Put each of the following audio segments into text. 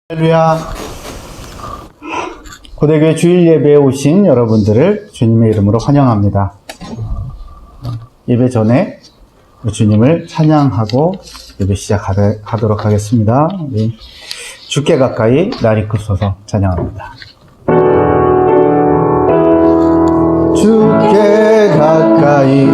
할렐루야. 고대교회 주일 예배에 오신 여러분들을 주님의 이름으로 환영합니다. 예배 전에 주님을 찬양하고 예배 시작하도록 하겠습니다. 우리 주께 가까이 날이 크소서 찬양합니다. 주께 가까이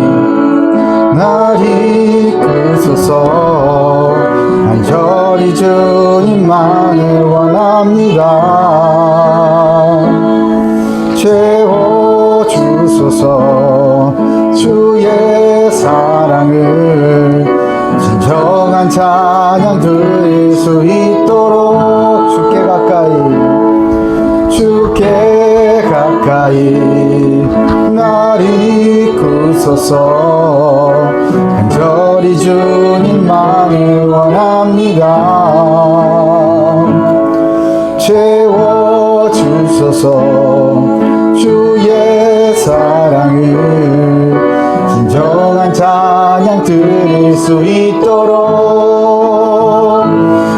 날이 크소서 간절히 주님만을 원합니다. 채워주소서 주의 사랑을 진정한 찬양 드릴 수 있도록 주께 가까이 날이 크소서 간절히 주님만을 원합니다. 채워주소서 주의 사랑을 진정한 찬양 드릴 수 있도록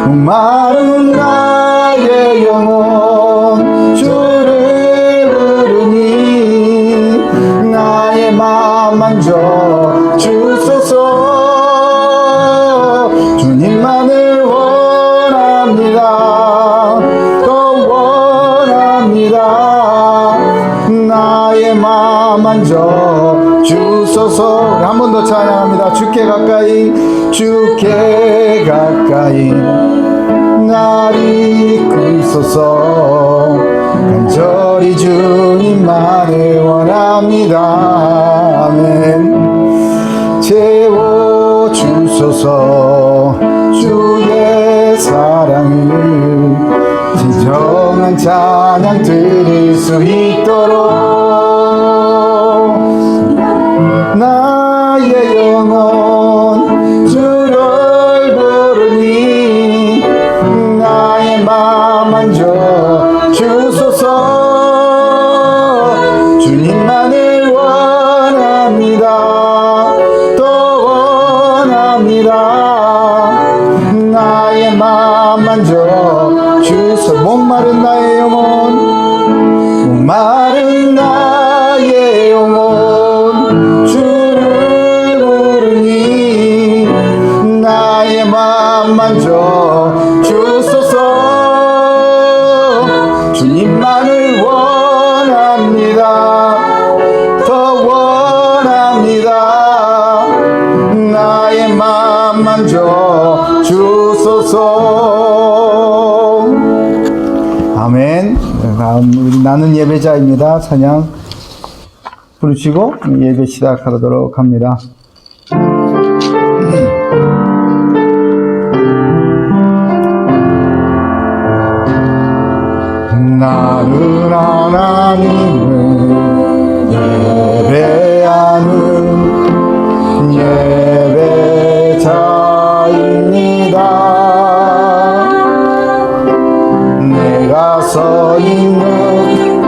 목마른 나의 영혼 주를 부르니 나의 맘 만져 주소서. 주님만을 원합니다. 더 원합니다. 나의 맘 만져 주소서. 한 번 더 찬양합니다. 주께 가까이 날이 크소서 간절히 주님만을 원합니다. 아멘. 채워주소서 주의 사랑을 진정한 찬양 드릴 수 있도록 나의 영혼 주를 부르니 나의 맘 만져 주소서. 주님만을 원합니다. 더 원합니다. 나의 맘 만져 주소서. 목마른 나의 영혼 주를 부르니 나의 맘 만져 주소서. 주님만을 원합니다. 더 원합니다. 나의 맘 만져 주소서. 아멘. 다음 우리 나는 예배자입니다. 찬양 부르시고 예배 시작하도록 합니다. 나는 하나님을 예배하는 예배자입니다. 내가 서 있는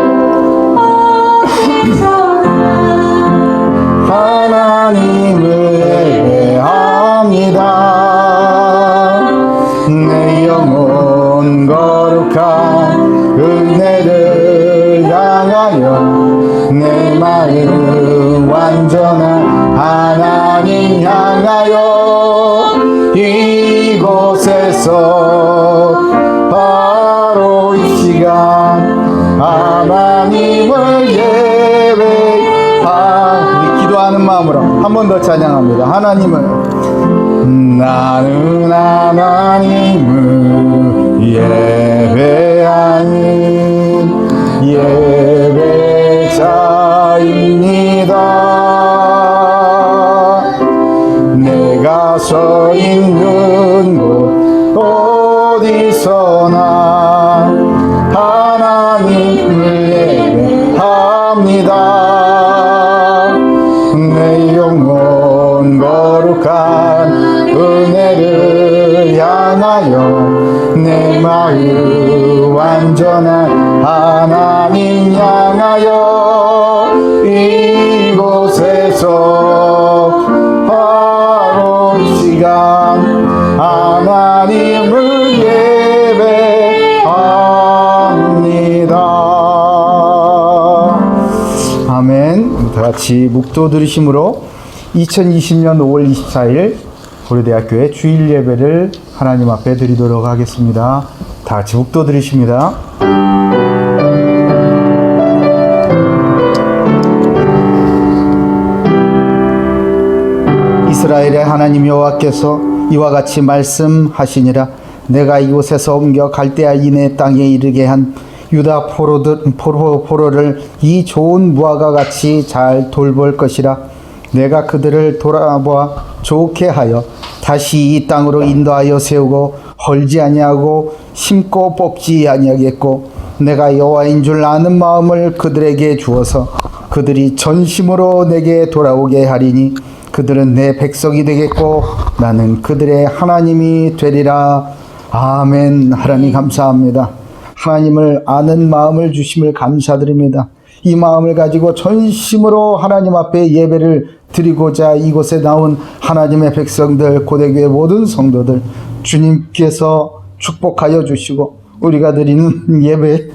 하나님을 예배합니다. 내 영혼 거룩한 은혜를 향하여 내 마음 완전한 하나님 향하여 이곳에서 바로 이 시간 하나님을 예배하고 기도하는 마음으로 한 번 더 찬양합니다. 나는 하나님을 예배하는 예배자입니다. 내가 서 있는 곳 어디서나 하나님을 예배합니다. 내 영혼 거룩한 은혜를 향하여 내 마음 완전한 하나님 향하여 이곳에서 바로 이 시간 하나님을 예배 같이 묵도 들으심으로 2020년 5월 24일 고려대학교의 주일 예배를 하나님 앞에 드리도록 하겠습니다. 다 같이 묵도 들으십니다. 이스라엘의 하나님 여호와께서 이와 같이 말씀하시니라. 내가 이곳에서 옮겨 갈대아 이네 땅에 이르게 한 유다 포로를 이 좋은 무화과 같이 잘 돌볼 것이라. 내가 그들을 돌아보아 좋게 하여 다시 이 땅으로 인도하여 세우고 헐지 아니하고 심고 뽑지 아니하겠고, 내가 여호와인 줄 아는 마음을 그들에게 주어서 그들이 전심으로 내게 돌아오게 하리니 그들은 내 백성이 되겠고 나는 그들의 하나님이 되리라. 아멘. 하나님 감사합니다. 하나님을 아는 마음을 주심을 감사드립니다. 이 마음을 가지고 전심으로 하나님 앞에 예배를 드리고자 이곳에 나온 하나님의 백성들, 고대교회 모든 성도들, 주님께서 축복하여 주시고 우리가 드리는 예배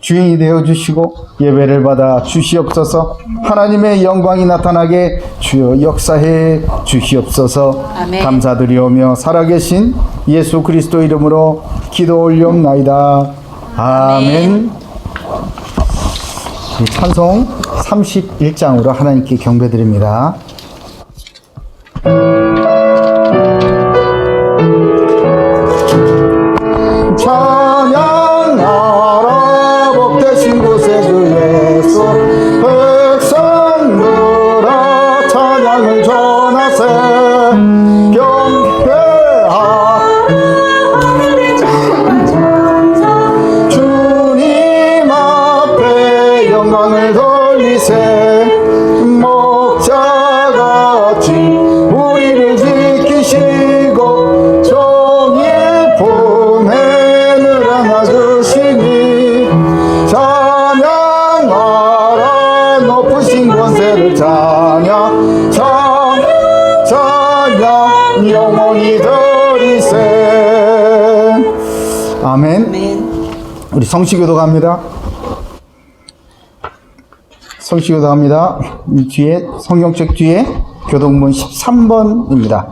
주인이 되어 주시고 예배를 받아 주시옵소서. 하나님의 영광이 나타나게 주여 역사해 주시옵소서. 아멘. 감사드리오며 살아계신 예수 그리스도 이름으로 기도 올리옵나이다. 아멘. 우리 찬송 31장으로 하나님께 경배드립니다. 찬양하라 복되신 곳에 주 예수, 백성들아 찬양을 전하세. 경배하 주님 앞에 영광을 돌리세. 목자같이 우리를 지키시고 종일 품에 늘 안아주시니 찬양하라 높으신 권세를 찬양 영원히 드리세. 아멘. 아멘. 우리 성시교도 갑니다. 성시교도 합니다. 이 뒤에 성경책 뒤에 교동문 13번입니다.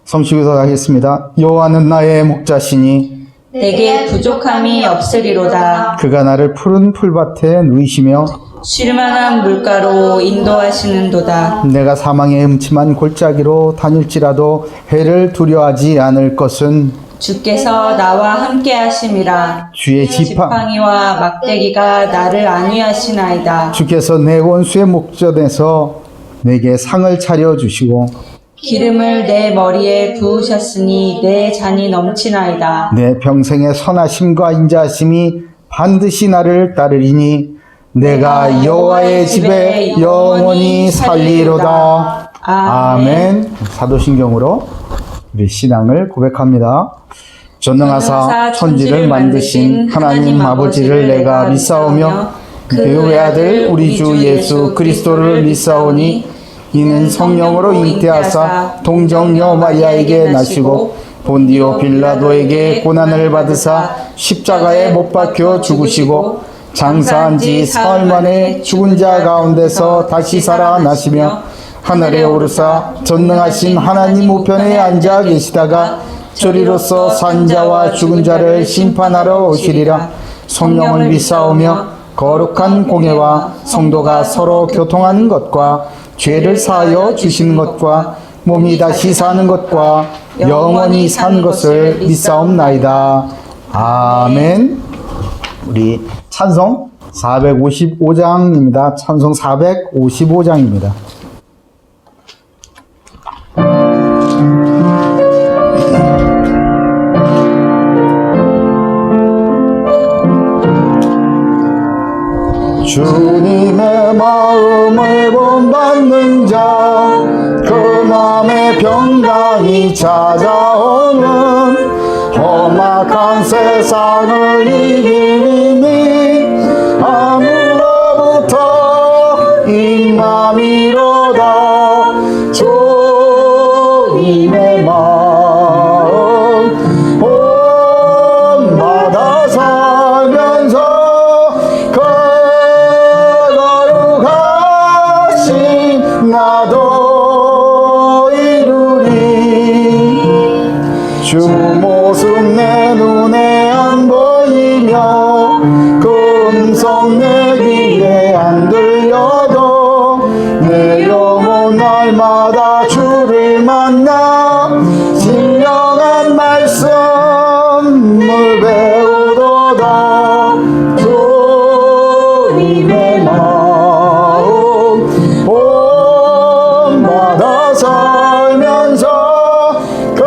성시교도 하겠습니다. 여호와는 나의 목자시니 내게 부족함이 없으리로다. 그가 나를 푸른 풀밭에 누이시며 쉴만한 물가로 인도하시는도다. 내가 사망의 음침한 골짜기로 다닐지라도 해를 두려워하지 않을 것은 주께서 나와 함께 하심이라. 주의 지팡이와 막대기가 나를 안위하시나이다. 주께서 내 원수의 목전에서 내게 상을 차려주시고 기름을 내 머리에 부으셨으니 내 잔이 넘치나이다. 내 평생의 선하심과 인자하심이 반드시 나를 따르리니 내가 여호와의 집에 영원히 살리로다. 아멘. 사도신경으로 우리 신앙을 고백합니다. 전능하사 천지를 만드신 하나님 아버지를 내가 믿사오며 그 외아들 우리 주 예수 그리스도를 믿사오니 이는 성령으로 잉태하사 동정녀 마리아에게 나시고 본디오 빌라도에게 고난을 받으사 십자가에 못 박혀 죽으시고 장사한 지 사흘 만에 죽은 자 가운데서 다시 살아나시며 하늘에 오르사 전능하신 하나님 우편에 앉아 계시다가 저리로서 산 자와 죽은 자를 심판하러 오시리라. 성령을 믿사오며 거룩한 공예와 성도가 서로 교통하는 것과 죄를 사하여 주시는 것과 몸이 다시 사는 것과 영원히 산 것을 믿사옵나이다. 아멘. 우리 찬송 455장입니다. 찬송 455장입니다. 주님의 마음을 본받는 자, 그 마음에 평강이 찾아오는 험악한 세상을 이기니 아무로부터 임함이로다. 주님의 마음 본받아 살면서 신령한 말씀을 배우도다. 주님의 마음 본받아 살면서 그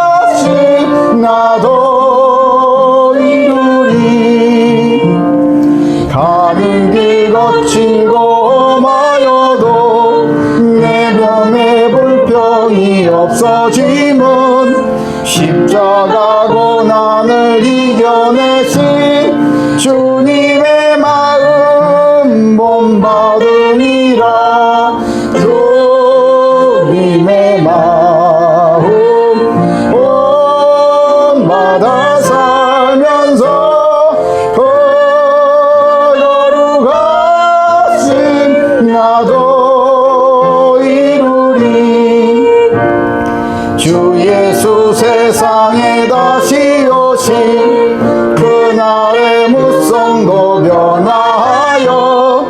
거룩하신 나도 이루리. 가는 길 거칠고 험하여도 내 몸에 불평이 없어짐은 십자가 고난을 이겨내신 주님의 마음 본받으니라. 주님의 마음 본받아 살면서 나도 이루리. 주 예수 세상에 다시 오신 그날의 무성도 변화하여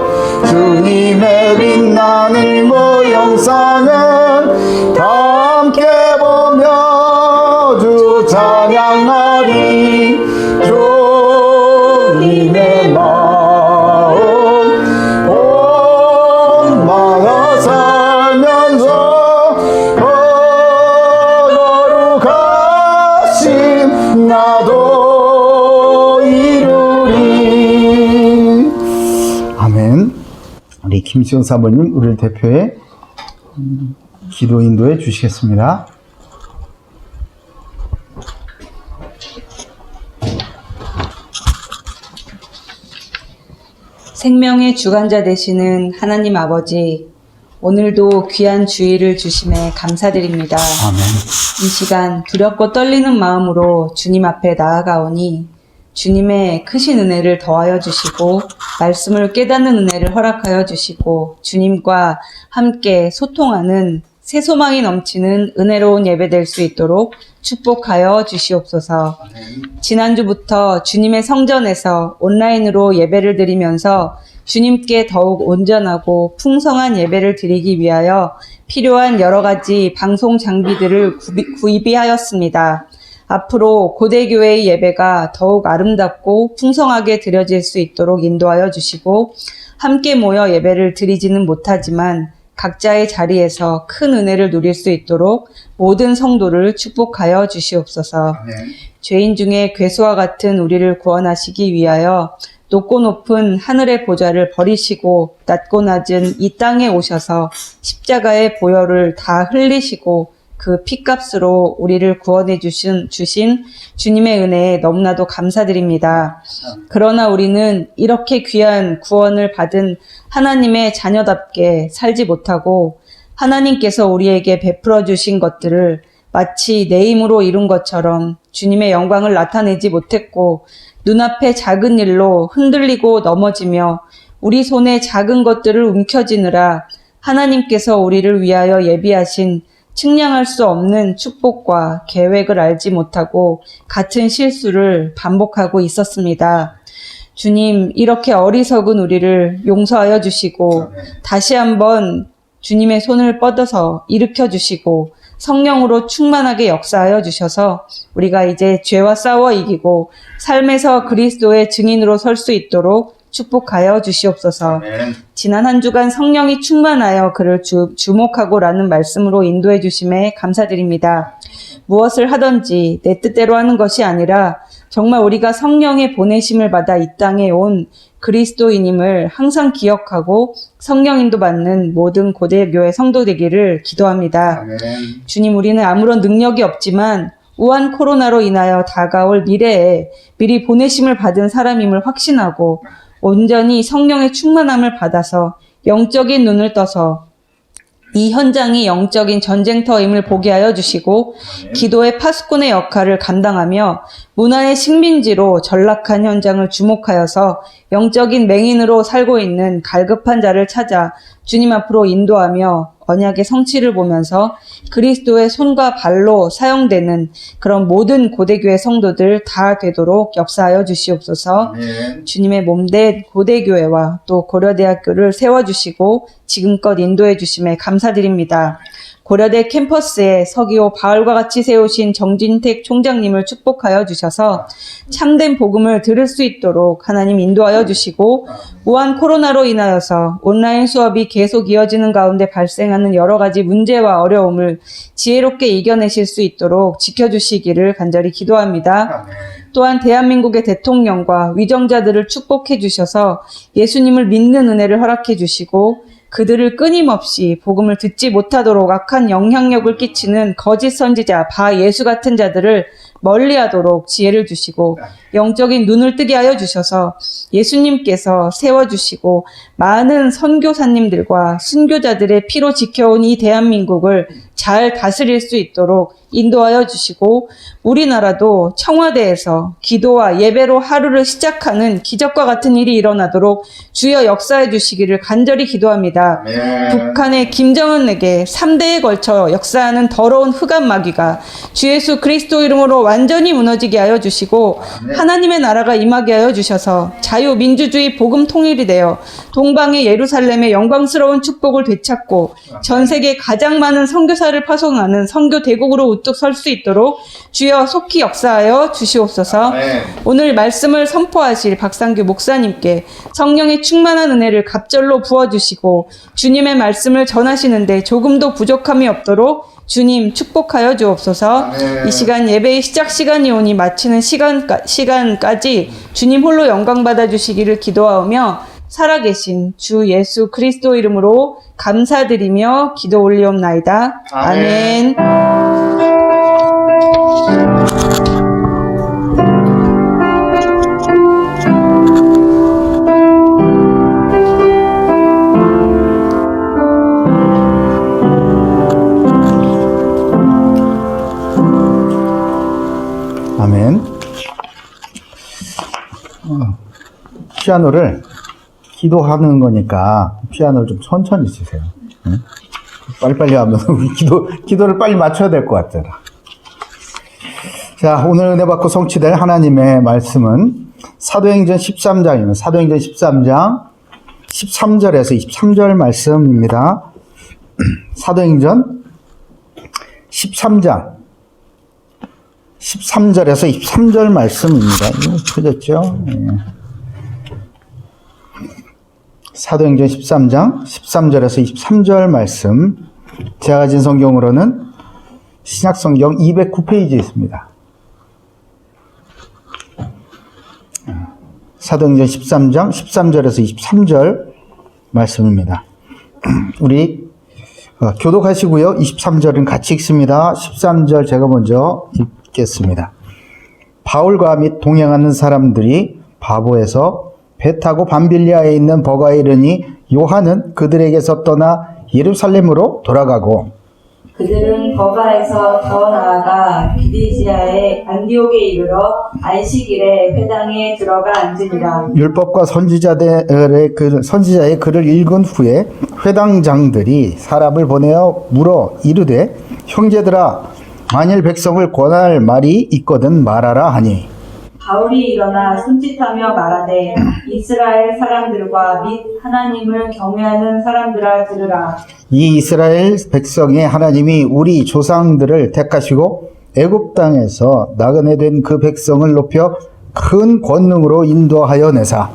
주님의 빛나는 그 영상을 다 함께 보며 주 찬양하리. 주님의 마음 본받아 살면서 거룩하신 나도 이루리. 아멘. 우리 김시원 사모님 우리를 대표해 기도 인도해 주시겠습니다. 생명의 주관자 되시는 하나님 아버지, 오늘도 귀한 주의를 주심에 감사드립니다. 아멘. 이 시간 두렵고 떨리는 마음으로 주님 앞에 나아가오니 주님의 크신 은혜를 더하여 주시고 말씀을 깨닫는 은혜를 허락하여 주시고 주님과 함께 소통하는 새 소망이 넘치는 은혜로운 예배 될 수 있도록 축복하여 주시옵소서. 지난주부터 주님의 성전에서 온라인으로 예배를 드리면서 주님께 더욱 온전하고 풍성한 예배를 드리기 위하여 필요한 여러 가지 방송 장비들을 구입하였습니다. 앞으로 고대교회의 예배가 더욱 아름답고 풍성하게 드려질 수 있도록 인도하여 주시고 함께 모여 예배를 드리지는 못하지만 각자의 자리에서 큰 은혜를 누릴 수 있도록 모든 성도를 축복하여 주시옵소서. 죄인 중에 괴수와 같은 우리를 구원하시기 위하여 높고 높은 하늘의 보좌를 버리시고 낮고 낮은 이 땅에 오셔서 십자가의 보혈을 다 흘리시고 그 피값으로 우리를 구원해 주신 주님의 은혜에 너무나도 감사드립니다. 그러나 우리는 이렇게 귀한 구원을 받은 하나님의 자녀답게 살지 못하고 하나님께서 우리에게 베풀어 주신 것들을 마치 내 힘으로 이룬 것처럼 주님의 영광을 나타내지 못했고 눈앞에 작은 일로 흔들리고 넘어지며 우리 손에 작은 것들을 움켜쥐느라 하나님께서 우리를 위하여 예비하신 측량할 수 없는 축복과 계획을 알지 못하고 같은 실수를 반복하고 있었습니다. 주님, 이렇게 어리석은 우리를 용서하여 주시고 다시 한번 주님의 손을 뻗어서 일으켜 주시고 성령으로 충만하게 역사하여 주셔서 우리가 이제 죄와 싸워 이기고 삶에서 그리스도의 증인으로 설 수 있도록 축복하여 주시옵소서. 지난 한 주간 성령이 충만하여 그를 주목하고라는 말씀으로 인도해 주심에 감사드립니다. 무엇을 하든지 내 뜻대로 하는 것이 아니라 정말 우리가 성령의 보내심을 받아 이 땅에 온 그리스도인임을 항상 기억하고 성령 인도 받는 모든 고대교회 성도 되기를 기도합니다. 주님, 우리는 아무런 능력이 없지만 우한 코로나로 인하여 다가올 미래에 미리 보내심을 받은 사람임을 확신하고 온전히 성령의 충만함을 받아서 영적인 눈을 떠서 이 현장이 영적인 전쟁터임을 보게 하여 주시고 기도의 파수꾼의 역할을 감당하며 문화의 식민지로 전락한 현장을 주목하여서 영적인 맹인으로 살고 있는 갈급한 자를 찾아 주님 앞으로 인도하며 언약의 성취를 보면서 그리스도의 손과 발로 사용되는 그런 모든 고대교회 성도들 다 되도록 역사하여 주시옵소서. 주님의 몸된 고대교회와 또 고려대학교를 세워주시고 지금껏 인도해 주심에 감사드립니다. 고려대 캠퍼스에 서기호 바울과 같이 세우신 정진택 총장님을 축복하여 주셔서 참된 복음을 들을 수 있도록 하나님 인도하여 주시고, 무한 코로나로 인하여서 온라인 수업이 계속 이어지는 가운데 발생하는 여러 가지 문제와 어려움을 지혜롭게 이겨내실 수 있도록 지켜주시기를 간절히 기도합니다. 또한 대한민국의 대통령과 위정자들을 축복해 주셔서 예수님을 믿는 은혜를 허락해 주시고, 그들을 끊임없이 복음을 듣지 못하도록 악한 영향력을 끼치는 거짓 선지자, 바 예수 같은 자들을 멀리하도록 지혜를 주시고 영적인 눈을 뜨게 하여 주셔서 예수님께서 세워주시고 많은 선교사님들과 순교자들의 피로 지켜온 이 대한민국을 잘 다스릴 수 있도록 인도하여 주시고, 우리나라도 청와대에서 기도와 예배로 하루를 시작하는 기적과 같은 일이 일어나도록 주여 역사해 주시기를 간절히 기도합니다. 북한의 김정은에게 3대에 걸쳐 역사하는 더러운 흑암 마귀가 주 예수 그리스도 이름으로 완전히 무너지게 하여 주시고, 하나님의 나라가 임하게 하여 주셔서 자유민주주의 복음 통일이 되어 동방의 예루살렘의 영광스러운 축복을 되찾고 전 세계 가장 많은 선교사를 파송하는 선교 대국으로 우뚝 설 수 있도록 주여 속히 역사하여 주시옵소서. 오늘 말씀을 선포하실 박상규 목사님께 성령의 충만한 은혜를 갑절로 부어주시고 주님의 말씀을 전하시는데 조금도 부족함이 없도록 주님 축복하여 주옵소서. 이 시간 예배의 시작 시간이 오니 마치는 시간까지 주님 홀로 영광 받아 주시기를 기도하며 살아계신 주 예수 그리스도 이름으로 감사드리며 기도 올리옵나이다. 아멘. 아멘. 피아노를 기도하는 거니까 피아노를 좀 천천히 치세요. 응? 빨리빨리 하면 기도를 빨리 맞춰야 될 것 같잖아. 자, 오늘 은혜 받고 성취될 하나님의 말씀은 사도행전 13장입니다. 사도행전 13장 13절에서 23절 말씀입니다. 사도행전 13장 13절에서 23절 말씀입니다. 이거 펴졌죠? 네. 사도행전 13장 13절에서 23절 말씀, 제가 가진 성경으로는 신약성경 209페이지에 있습니다. 사도행전 13장 13절에서 23절 말씀입니다. 우리 교독하시고요. 23절은 같이 읽습니다. 13절 제가 먼저 읽겠습니다. 바울과 및 동행하는 사람들이 바보에서 배 타고 밤빌리아에 있는 버가에 이르니 요한은 그들에게서 떠나 예루살렘으로 돌아가고, 그들은 버가에서 더 나아가 비디지아의 안디옥에 이르러 안식일에 회당에 들어가 앉으니라. 율법과 선지자의 글을 읽은 후에 회당장들이 사람을 보내어 물어 이르되, 형제들아, 만일 백성을 권할 말이 있거든 말하라 하니, 바울이 일어나 손짓하며 말하되, 이스라엘 사람들과 및 하나님을 경외하는 사람들아 들으라. 이 이스라엘 백성의 하나님이 우리 조상들을 택하시고 애굽 땅에서 나그네 된 그 백성을 높여 큰 권능으로 인도하여 내사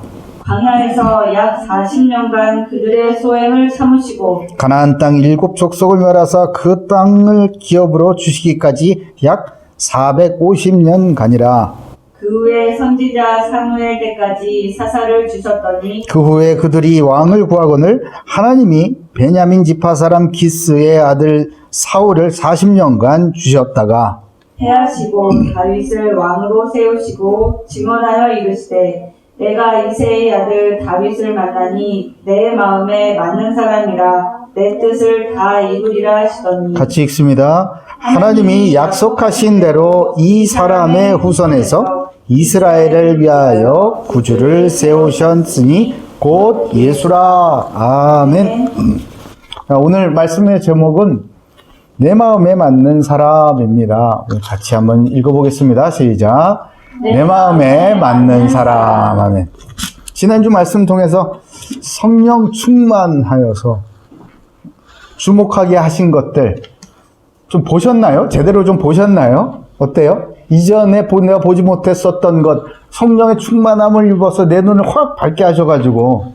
광야에서 약 40년간 그들의 소행을 참으시고 가나안 땅 7족속을 멸하사 그 땅을 기업으로 주시기까지 약 450년간이라. 그 후에 선지자 사무엘 때까지 사사를 주셨더니, 그 후에 그들이 왕을 구하거늘 하나님이 베냐민 지파 사람 기스의 아들 사울을 40년간 주셨다가 해하시고 다윗을 왕으로 세우시고 증언하여 이르시되, 내가 이새의 아들 다윗을 만나니 내 마음에 맞는 사람이라 내 뜻을 다 이루리라 하시더니. 같이 읽습니다. 하나님이 약속하신 대로 이 사람의 후손에서 이스라엘을 위하여 구주를 세우셨으니 곧 예수라. 아멘. 오늘 말씀의 제목은 내 마음에 맞는 사람입니다. 같이 한번 읽어보겠습니다. 시작. 내 마음에 맞는 사람. 아멘. 지난주 말씀 통해서 성령 충만하여서 주목하게 하신 것들 좀 보셨나요? 제대로 좀 보셨나요? 어때요? 이전에 내가 보지 못했었던 것, 성령의 충만함을 입어서 내 눈을 확 밝게 하셔가지고,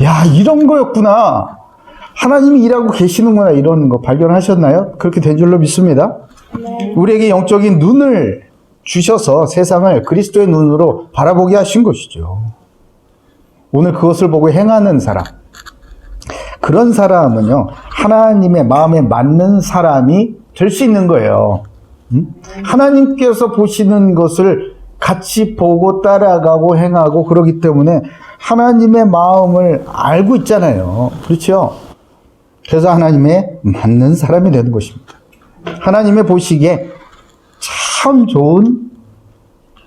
야, 이런 거였구나. 하나님이 일하고 계시는구나. 이런 거 발견하셨나요? 그렇게 된 줄로 믿습니다. 네. 우리에게 영적인 눈을 주셔서 세상을 그리스도의 눈으로 바라보게 하신 것이죠. 오늘 그것을 보고 행하는 사람. 그런 사람은요, 하나님의 마음에 맞는 사람이 될 수 있는 거예요. 하나님께서 보시는 것을 같이 보고 따라가고 행하고 그러기 때문에 하나님의 마음을 알고 있잖아요. 그렇죠? 그래서 하나님의 맞는 사람이 되는 것입니다. 하나님의 보시기에 참 좋은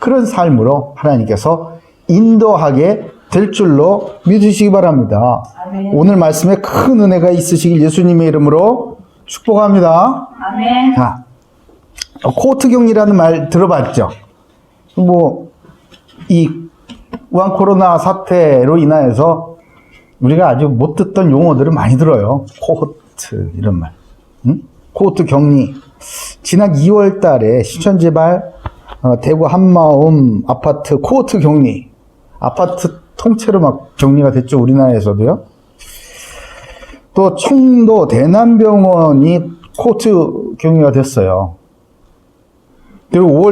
그런 삶으로 하나님께서 인도하게 될 줄로 믿으시기 바랍니다. 아멘. 오늘 말씀에 큰 은혜가 있으시길 예수님의 이름으로 축복합니다. 아멘. 자, 코호트 격리라는 말 들어봤죠? 이 우한 코로나 사태로 인하여서 우리가 아주 못 듣던 용어들을 많이 들어요. 코호트, 이런 말. 응? 코호트 격리. 지난 2월 달에 시천지발 대구 한마음 아파트 코호트 격리. 아파트 통째로 막 격리가 됐죠. 우리나라에서도요. 또 청도 대남병원이 코호트 격리가 됐어요. 그리고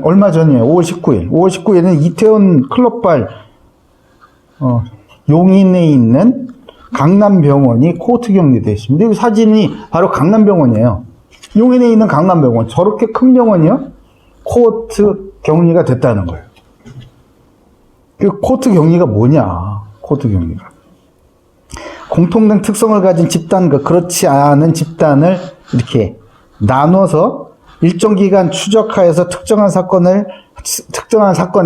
얼마 전이에요. 5월 19일. 5월 19일에는 이태원 클럽발, 용인에 있는 강남병원이 코호트 격리되어 있습니다. 이 사진이 바로 강남병원이에요. 용인에 있는 강남병원. 저렇게 큰 병원이요? 코호트 격리가 됐다는 거예요. 그 코호트 격리가 뭐냐? 코호트 격리가. 공통된 특성을 가진 집단과 그렇지 않은 집단을 이렇게 나눠서 일정 기간 추적하여서 특정한 사건의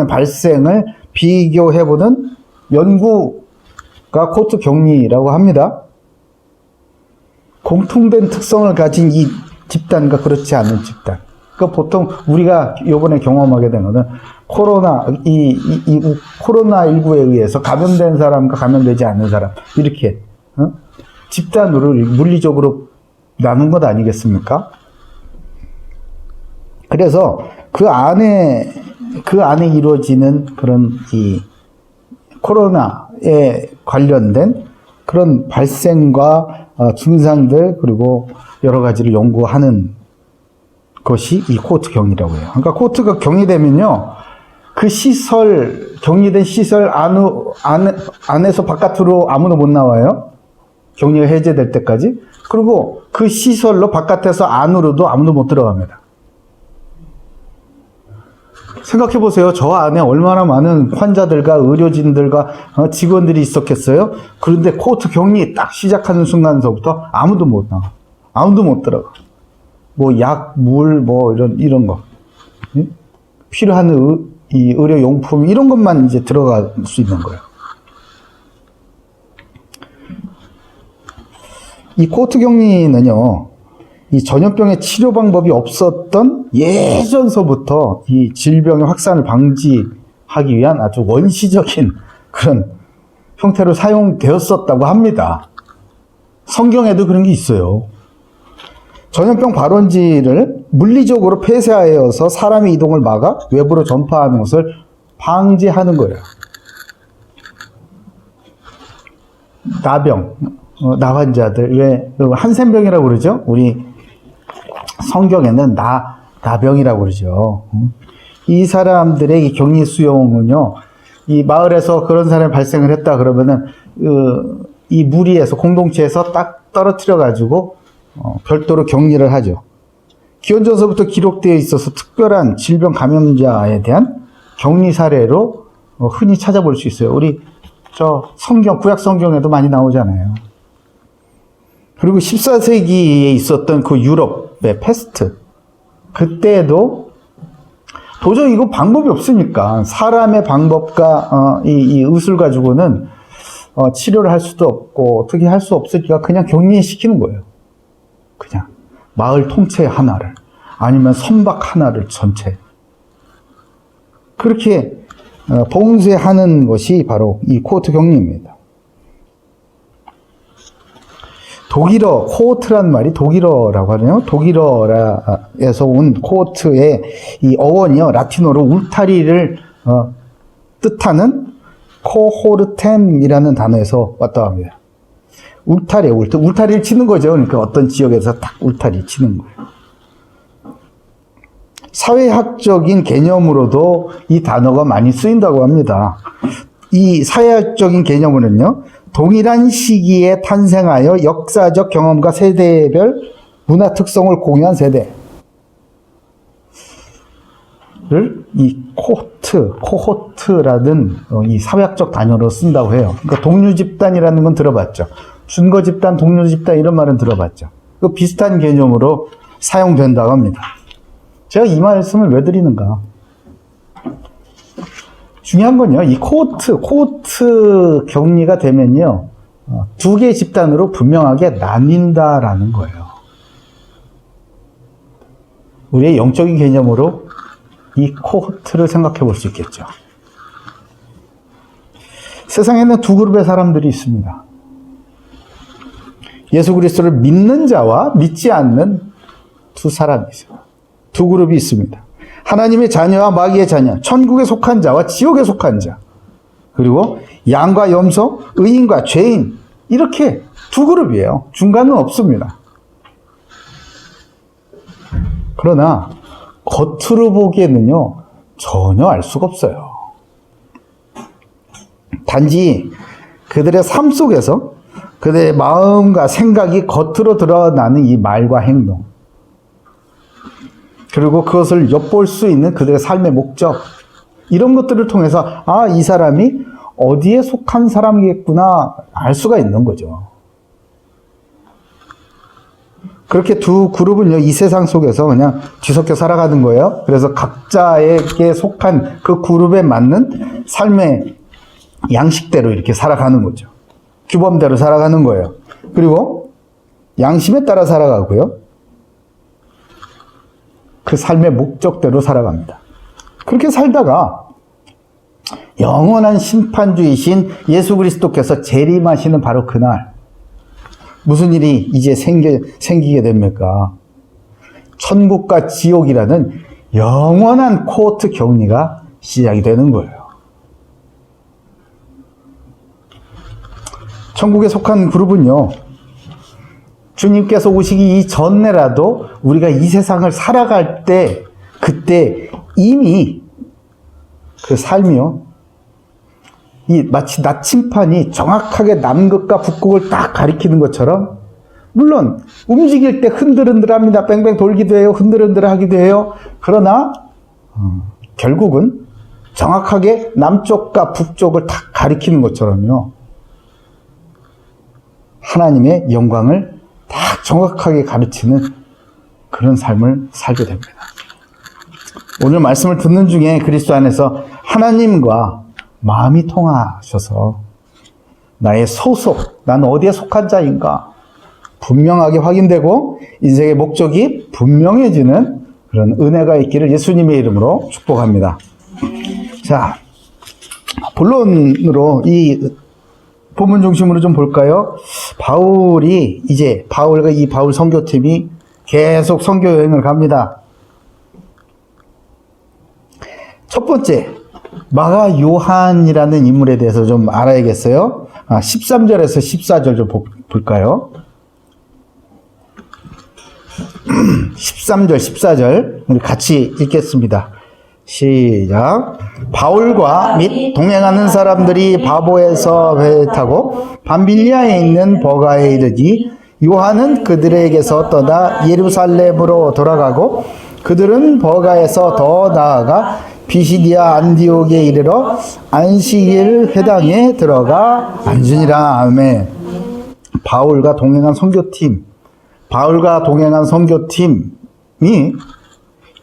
발생을 비교해보는 연구가 코호트 격리라고 합니다. 공통된 특성을 가진 이 집단과 그렇지 않은 집단. 그러니까 보통 우리가 이번에 경험하게 된 것은 코로나19에 의해서 감염된 사람과 감염되지 않는 사람, 이렇게, 집단으로 물리적으로 나눈 것 아니겠습니까? 그래서 그 안에 이루어지는 그런 이 코로나에 관련된 그런 발생과 증상들, 그리고 여러 가지를 연구하는 것이 이 코호트 격리라고 해요. 그러니까 코호트가 격리되면요, 그 격리된 시설 안에서 바깥으로 아무도 못 나와요. 격리가 해제될 때까지. 그리고 그 시설로 바깥에서 안으로도 아무도 못 들어갑니다. 생각해 보세요. 저 안에 얼마나 많은 환자들과 의료진들과 직원들이 있었겠어요? 그런데 코호트 격리 딱 시작하는 순간서부터 아무도 못 나와. 아무도 못 들어가. 약, 물, 이런 거. 필요한 이 의료용품, 이런 것만 이제 들어갈 수 있는 거예요. 이 코호트 격리는요, 이 전염병의 치료 방법이 없었던 예전서부터 이 질병의 확산을 방지하기 위한 아주 원시적인 그런 형태로 사용되었었다고 합니다. 성경에도 그런 게 있어요. 전염병 발원지를 물리적으로 폐쇄하여서 사람의 이동을 막아 외부로 전파하는 것을 방지하는 거예요. 나환자들, 왜 한센병이라고 그러죠? 우리 성경에는 나병이라고 그러죠. 이 사람들의 격리 수용은요, 이 마을에서 그런 사람이 발생을 했다 그러면은 이 무리에서, 공동체에서 딱 떨어뜨려 가지고 별도로 격리를 하죠. 기원전서부터 기록되어 있어서 특별한 질병 감염자에 대한 격리 사례로 흔히 찾아볼 수 있어요. 우리 구약 성경에도 많이 나오잖아요. 그리고 14세기에 있었던 그 유럽의 패스트, 그때도 도저히 이거 방법이 없으니까 사람의 방법과 이 의술 가지고는 치료를 할 수도 없고 어떻게 할 수 없으니까 그냥 격리시키는 거예요. 그냥 마을 통째 하나를 아니면 선박 하나를 전체 그렇게 봉쇄하는 것이 바로 이 코호트 격리입니다. 독일어, 코호트란 말이 독일어라고 하네요. 독일어에서 온 코호트의 이 어원이요. 라틴어로 울타리를 뜻하는 코호르템이라는 단어에서 왔다 합니다. 울타리를 치는 거죠. 그러니까 어떤 지역에서 딱 울타리 치는 거예요. 사회학적인 개념으로도 이 단어가 많이 쓰인다고 합니다. 이 사회학적인 개념으로는요, 동일한 시기에 탄생하여 역사적 경험과 세대별 문화 특성을 공유한 세대를 이 코호트라는 이 사회학적 단어로 쓴다고 해요. 그러니까 동료 집단이라는 건 들어봤죠. 준거 집단, 동료 집단 이런 말은 들어봤죠. 그 비슷한 개념으로 사용된다고 합니다. 제가 이 말씀을 왜 드리는가? 중요한 건요, 이 코호트 격리가 되면요, 두 개의 집단으로 분명하게 나뉜다라는 거예요. 우리의 영적인 개념으로 이 코호트를 생각해 볼 수 있겠죠. 세상에는 두 그룹의 사람들이 있습니다. 예수 그리스도를 믿는 자와 믿지 않는 두 사람이 있어요. 두 그룹이 있습니다. 하나님의 자녀와 마귀의 자녀, 천국에 속한 자와 지옥에 속한 자, 그리고 양과 염소, 의인과 죄인, 이렇게 두 그룹이에요. 중간은 없습니다. 그러나 겉으로 보기에는요, 전혀 알 수가 없어요. 단지 그들의 삶 속에서 그들의 마음과 생각이 겉으로 드러나는 이 말과 행동, 그리고 그것을 엿볼 수 있는 그들의 삶의 목적, 이런 것들을 통해서 이 사람이 어디에 속한 사람이겠구나 알 수가 있는 거죠. 그렇게 두 그룹은요, 이 세상 속에서 그냥 뒤섞여 살아가는 거예요. 그래서 각자에게 속한 그 그룹에 맞는 삶의 양식대로 이렇게 살아가는 거죠. 규범대로 살아가는 거예요. 그리고 양심에 따라 살아가고요. 그 삶의 목적대로 살아갑니다. 그렇게 살다가 영원한 심판주이신 예수 그리스도께서 재림하시는 바로 그날, 무슨 일이 이제 생기게 됩니까? 천국과 지옥이라는 영원한 코호트 격리가 시작이 되는 거예요. 천국에 속한 그룹은요, 주님께서 오시기 이전에라도 우리가 이 세상을 살아갈 때, 그때 이미 그 삶이요, 마치 나침판이 정확하게 남극과 북극을 딱 가리키는 것처럼, 물론 움직일 때 흔들흔들합니다. 뺑뺑 돌기도 해요. 흔들흔들 하기도 해요. 그러나 결국은 정확하게 남쪽과 북쪽을 딱 가리키는 것처럼요, 하나님의 영광을 딱 정확하게 가르치는 그런 삶을 살게 됩니다. 오늘 말씀을 듣는 중에 그리스도 안에서 하나님과 마음이 통하셔서 나의 소속, 나는 어디에 속한 자인가 분명하게 확인되고 인생의 목적이 분명해지는 그런 은혜가 있기를 예수님의 이름으로 축복합니다. 자, 본론으로 이 본문 중심으로 좀 볼까요? 바울과 이 바울 선교팀이 계속 선교 여행을 갑니다. 첫 번째, 마가 요한이라는 인물에 대해서 좀 알아야겠어요. 13절에서 14절 좀 볼까요? 13절, 14절 우리 같이 읽겠습니다. 시작. 바울과 및 동행하는 사람들이 바보에서 배 타고 밤빌리아에 있는 버가에 이르니 요한은 그들에게서 떠나 예루살렘으로 돌아가고 그들은 버가에서 더 나아가 비시디아 안디옥에 이르러 안식일 회당에 들어가 앉으니라. 아멘. 바울과 동행한 선교팀이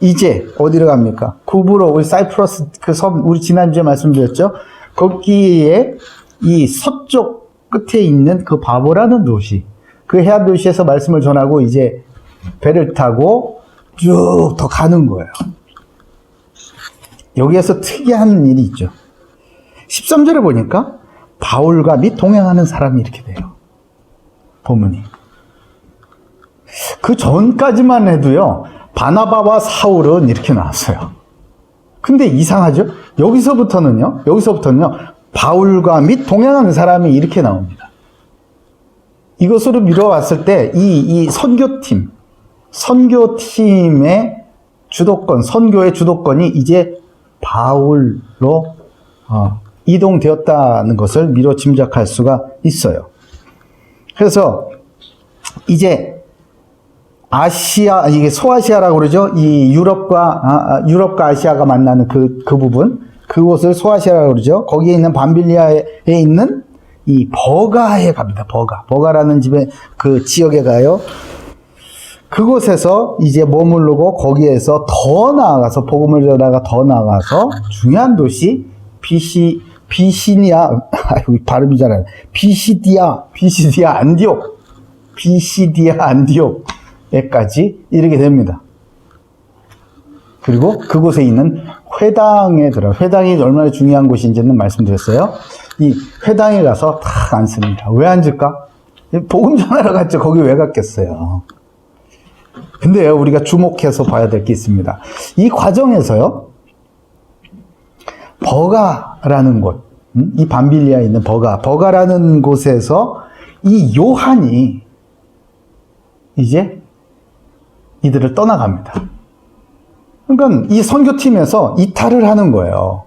이제 어디로 갑니까? 구브로, 우리 사이프러스 그 섬, 우리 지난주에 말씀드렸죠? 거기에 이 서쪽 끝에 있는 그 바보라는 도시, 그 해안 도시에서 말씀을 전하고 이제 배를 타고 쭉 더 가는 거예요. 여기에서 특이한 일이 있죠. 13절에 보니까 바울과 및 동행하는 사람이 이렇게 돼요. 본문이. 그 전까지만 해도요, 바나바와 사울은 이렇게 나왔어요. 근데 이상하죠? 여기서부터는요, 바울과 및 동행하는 사람이 이렇게 나옵니다. 이것으로 미뤄봤을 때, 이 선교팀의 주도권, 선교의 주도권이 이제 바울로 이동되었다는 것을 미뤄 짐작할 수가 있어요. 그래서 이제 이게 소아시아라고 그러죠. 이 유럽과 아시아가 만나는 그 부분, 그곳을 소아시아라고 그러죠. 거기에 있는 밤빌리아에 있는 이 버가에 갑니다. 버가라는 그 지역에 가요. 그곳에서 이제 머무르고 거기에서 더 나아가서 복음을 전하다가 더 나아가서 중요한 도시 비시디아 안디옥에까지 이르게 됩니다. 그리고 그곳에 있는 회당에 회당이 얼마나 중요한 곳인지는 말씀드렸어요. 이 회당에 가서 탁 앉습니다. 왜 앉을까? 복음 전하러 갔죠. 거기 왜 갔겠어요? 근데 우리가 주목해서 봐야 될 게 있습니다. 이 과정에서요, 버가라는 곳, 이 밤빌리아에 있는 버가라는 곳에서 이 요한이 이제 이들을 떠나갑니다. 그러니까 이 선교팀에서 이탈을 하는 거예요.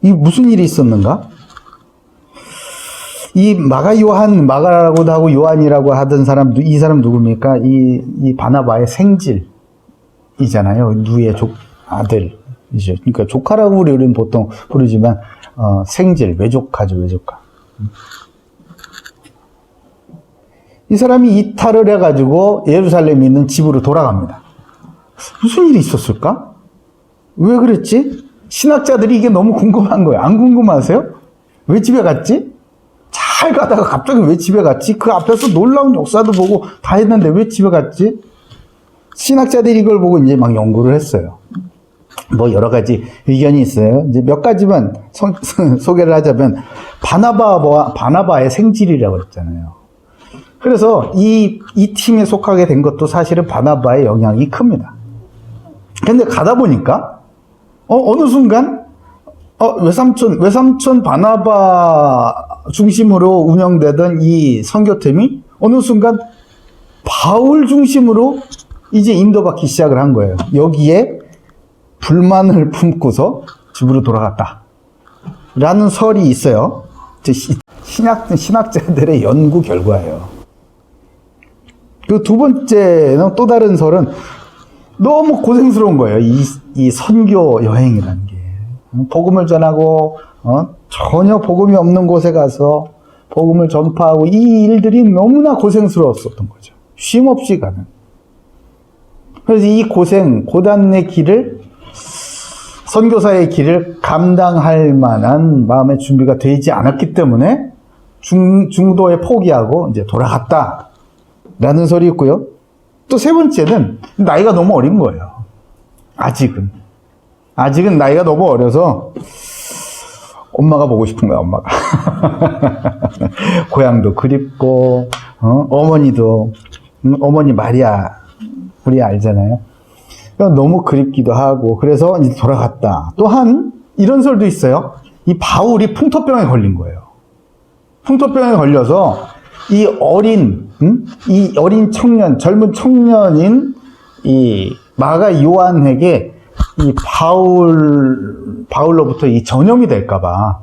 이 무슨 일이 있었는가? 이 마가라고도 하고 요한이라고 하던 사람도, 이 사람 누굽니까? 이 바나바의 생질이잖아요. 누이의 아들이죠. 그러니까 조카라고 우리는 보통 부르지만, 생질, 외조카죠, 외조카. 이 사람이 이탈을 해가지고 예루살렘에 있는 집으로 돌아갑니다. 무슨 일이 있었을까? 왜 그랬지? 신학자들이 이게 너무 궁금한 거예요. 안 궁금하세요? 왜 집에 갔지? 잘 가다가 갑자기 왜 집에 갔지? 그 앞에서 놀라운 역사도 보고 다 했는데 왜 집에 갔지? 신학자들이 이걸 보고 이제 막 연구를 했어요. 뭐 여러 가지 의견이 있어요. 이제 몇 가지만 소개를 하자면, 바나바의 생질이라고 그랬잖아요. 그래서 이 팀에 속하게 된 것도 사실은 바나바의 영향이 큽니다. 근데 가다 보니까, 어느 순간, 외삼촌 바나바 중심으로 운영되던 이 선교팀이 어느 순간 바울 중심으로 이제 인도받기 시작을 한 거예요. 여기에 불만을 품고서 집으로 돌아갔다 라는 설이 있어요. 신학자들의 연구 결과예요. 그 두 번째는, 또 다른 설은 너무 고생스러운 거예요. 이 선교 여행이라는 게. 복음을 전하고, 전혀 복음이 없는 곳에 가서 복음을 전파하고, 이 일들이 너무나 고생스러웠었던 거죠. 쉼 없이 가는. 그래서 이 고단의 길을, 선교사의 길을 감당할 만한 마음의 준비가 되지 않았기 때문에 중도에 포기하고 이제 돌아갔다 라는 설이 있고요. 또 세 번째는 나이가 너무 어린 거예요. 아직은 나이가 너무 어려서 엄마가 보고 싶은 거야, 엄마가. 고향도 그립고, 어머니 마리아, 우리 알잖아요. 너무 그립기도 하고, 그래서 이제 돌아갔다. 또한 이런 설도 있어요. 이 바울이 풍토병에 걸린 거예요. 풍토병에 걸려서 이 어린 청년, 젊은 청년인 이 마가 요한에게 이 바울로부터 이 전염이 될까봐,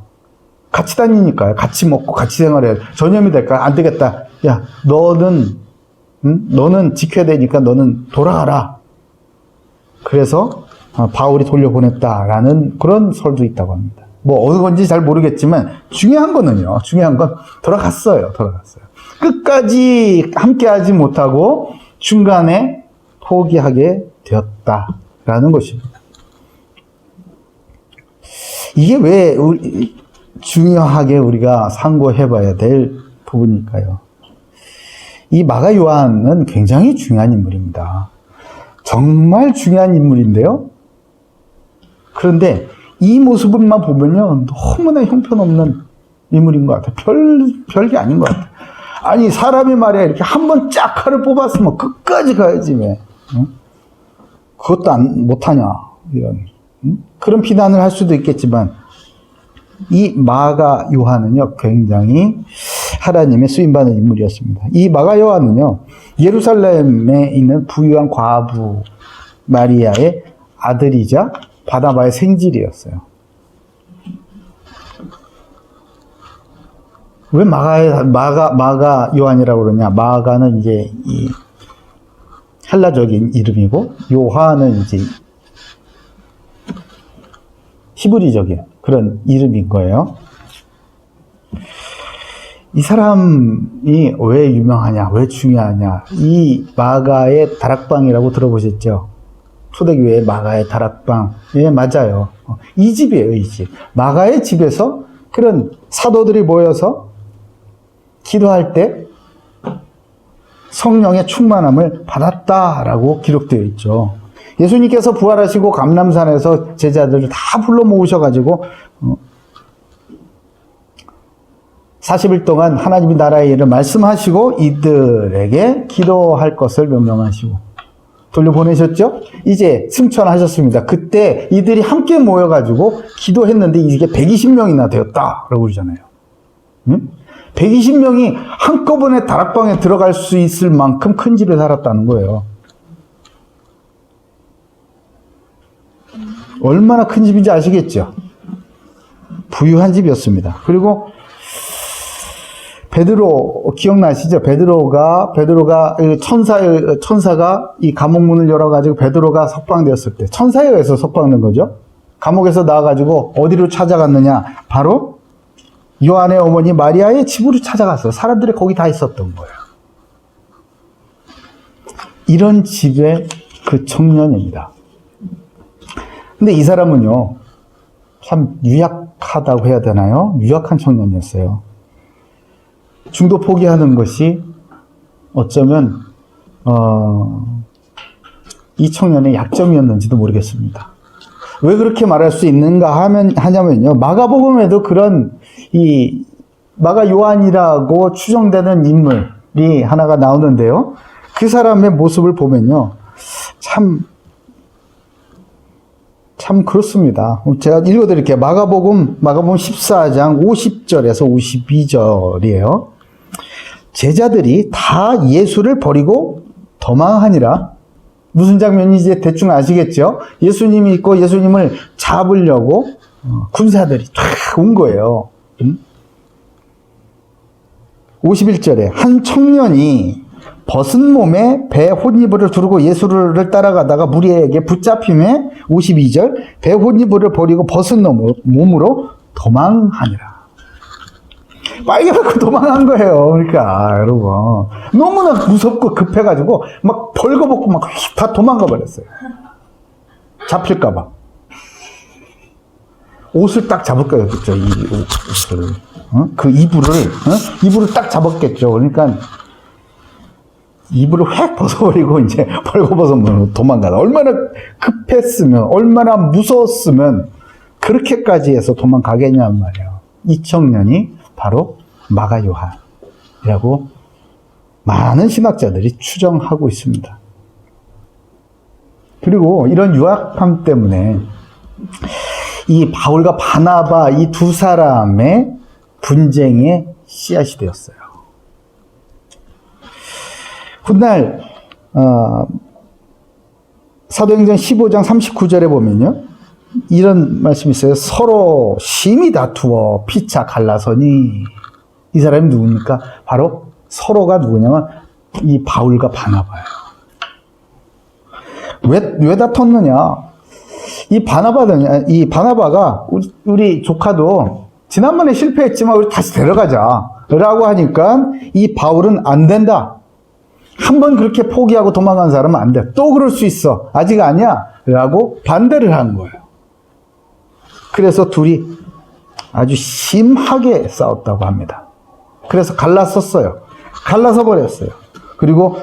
같이 다니니까요. 같이 먹고 같이 생활해야 전염이 될까? 안 되겠다. 야, 너는 지켜야 되니까 너는 돌아가라. 그래서 바울이 돌려보냈다라는 그런 설도 있다고 합니다. 뭐 어느 건지 잘 모르겠지만 중요한 건 돌아갔어요. 끝까지 함께하지 못하고 중간에 포기하게 되었다라는 것입니다. 이게 왜 중요하게 우리가 상고해 봐야 될 부분일까요? 이 마가 요한은 굉장히 중요한 인물입니다. 정말 중요한 인물인데요. 그런데 이 모습만 보면요, 너무나 형편없는 인물인 것 같아요. 별게 아닌 것 같아요. 아니, 사람이 말이야, 이렇게 한 번 쫙 칼을 뽑았으면 끝까지 가야지, 왜? 응? 그것도 못하냐, 이런. 응? 그런 비난을 할 수도 있겠지만, 이 마가 요한은요, 굉장히 하나님의 쓰임받은 인물이었습니다. 이 마가 요한은요, 예루살렘에 있는 부유한 과부 마리아의 아들이자 바나바의 생질이었어요. 왜 마가 요한이라고 그러냐? 마가는 이제 이 헬라적인 이름이고, 요한은 이제 히브리적인 그런 이름인 거예요. 이 사람이 왜 유명하냐, 왜 중요하냐? 이 마가의 다락방이라고 들어보셨죠? 초대교회의 마가의 다락방. 예, 맞아요. 이 집이에요, 이 집. 마가의 집에서 그런 사도들이 모여서 기도할 때 성령의 충만함을 받았다라고 기록되어 있죠. 예수님께서 부활하시고 감람산에서 제자들을 다 불러 모으셔가지고 40일 동안 하나님의 나라의 일을 말씀하시고 이들에게 기도할 것을 명령하시고 돌려보내셨죠? 이제 승천하셨습니다. 그때 이들이 함께 모여가지고 기도했는데 이게 120명이나 되었다라고 그러잖아요. 응? 120명이 한꺼번에 다락방에 들어갈 수 있을 만큼 큰 집에 살았다는 거예요. 얼마나 큰 집인지 아시겠죠? 부유한 집이었습니다. 그리고 베드로 기억나시죠? 베드로가 천사가 이 감옥문을 열어가지고 베드로가 석방되었을 때 천사에 의해서 석방된 거죠. 감옥에서 나와가지고 어디로 찾아갔느냐? 바로 요한의 어머니 마리아의 집으로 찾아갔어요. 사람들이 거기 다 있었던 거예요. 이런 집의 그 청년입니다. 근데 이 사람은요, 참 유약하다고 해야 되나요? 유약한 청년이었어요. 중도 포기하는 것이 어쩌면 이 청년의 약점이었는지도 모르겠습니다. 왜 그렇게 말할 수 있는가 하냐면요, 마가복음에도 그런 이 마가 요한이라고 추정되는 인물이 하나가 나오는데요, 그 사람의 모습을 보면요, 참 그렇습니다. 제가 읽어드릴게요. 마가복음 14장 50절에서 52절이에요. 제자들이 다 예수를 버리고 도망하니라. 무슨 장면인지 대충 아시겠죠? 예수님이 있고 예수님을 잡으려고 군사들이 탁 온 거예요. 51절에 한 청년이 벗은 몸에 배 혼이불을 두르고 예수를 따라가다가 무리에게 붙잡힘에 52절 배 혼이불을 버리고 벗은 몸으로 도망하니라. 빨개갖고 도망한 거예요. 그러니까 여러분 너무나 무섭고 급해가지고 막 벌거벗고 막 다 도망가 버렸어요. 잡힐까봐. 옷을 딱 잡았겠죠. 이 옷을. 그 이불을 딱 잡았겠죠. 그러니까 이불을 획 벗어버리고 이제 벌거벗으면 도망가다. 얼마나 급했으면, 얼마나 무서웠으면 그렇게까지 해서 도망가겠냔 말이에요. 이 청년이 바로 마가 요한이라고 많은 신학자들이 추정하고 있습니다. 그리고 이런 유학함 때문에 이 바울과 바나바 이 두 사람의 분쟁의 씨앗이 되었어요. 훗날 사도행전 15장 39절에 보면요, 이런 말씀이 있어요. 서로 심히 다투어 피차 갈라서니. 이 사람이 누굽니까? 바로 서로가 누구냐면 이 바울과 바나바예요. 왜 다퉜느냐? 이 바나바가 우리 조카도 지난번에 실패했지만 우리 다시 데려가자 라고 하니까 이 바울은 안 된다. 한번 그렇게 포기하고 도망간 사람은 안 돼. 또 그럴 수 있어. 아직 아니야. 라고 반대를 한 거예요. 그래서 둘이 아주 심하게 싸웠다고 합니다. 그래서 갈랐었어요. 갈라서 버렸어요. 그리고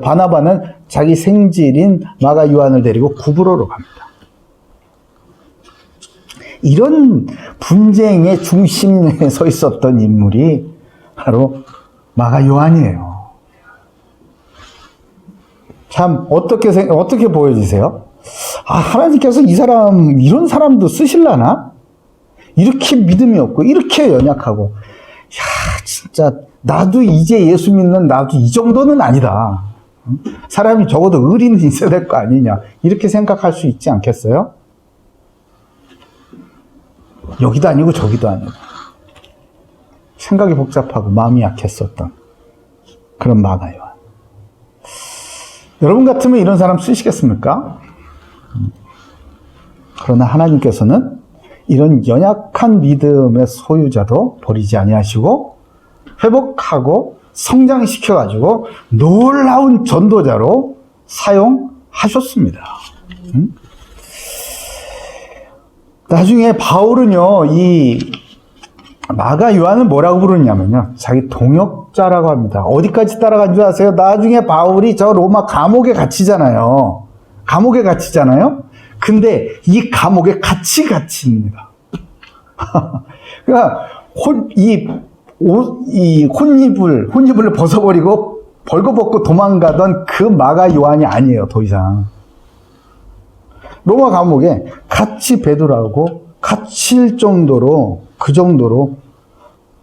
바나바는 자기 생질인 마가 요한을 데리고 구브로로 갑니다. 이런 분쟁의 중심에 서 있었던 인물이 바로 마가 요한이에요. 참 어떻게 보여지세요? 하나님께서 이런 사람도 쓰실라나? 이렇게 믿음이 없고 이렇게 연약하고, 진짜 나도 이제 예수 믿는 나도 이 정도는 아니다. 사람이 적어도 의리는 있어야 될 거 아니냐, 이렇게 생각할 수 있지 않겠어요? 여기도 아니고 저기도 아니고 생각이 복잡하고 마음이 약했었던 그런 마가 요한. 여러분 같으면 이런 사람 쓰시겠습니까? 그러나 하나님께서는 이런 연약한 믿음의 소유자도 버리지 아니하시고 회복하고 성장시켜가지고 놀라운 전도자로 사용하셨습니다. 나중에 바울은요, 이 마가 요한을 뭐라고 부르냐면요, 자기 동역자라고 합니다. 어디까지 따라간 줄 아세요? 나중에 바울이 저 로마 감옥에 gat히잖아요. 감옥에 gat히잖아요. 근데 이 감옥에 같이 갇힙니다. 그러니까 혼입을 벗어버리고 벌거벗고 도망가던 그 마가 요한이 아니에요, 더 이상. 로마 감옥에 같이 베드로하고 갇힐 정도로, 그 정도로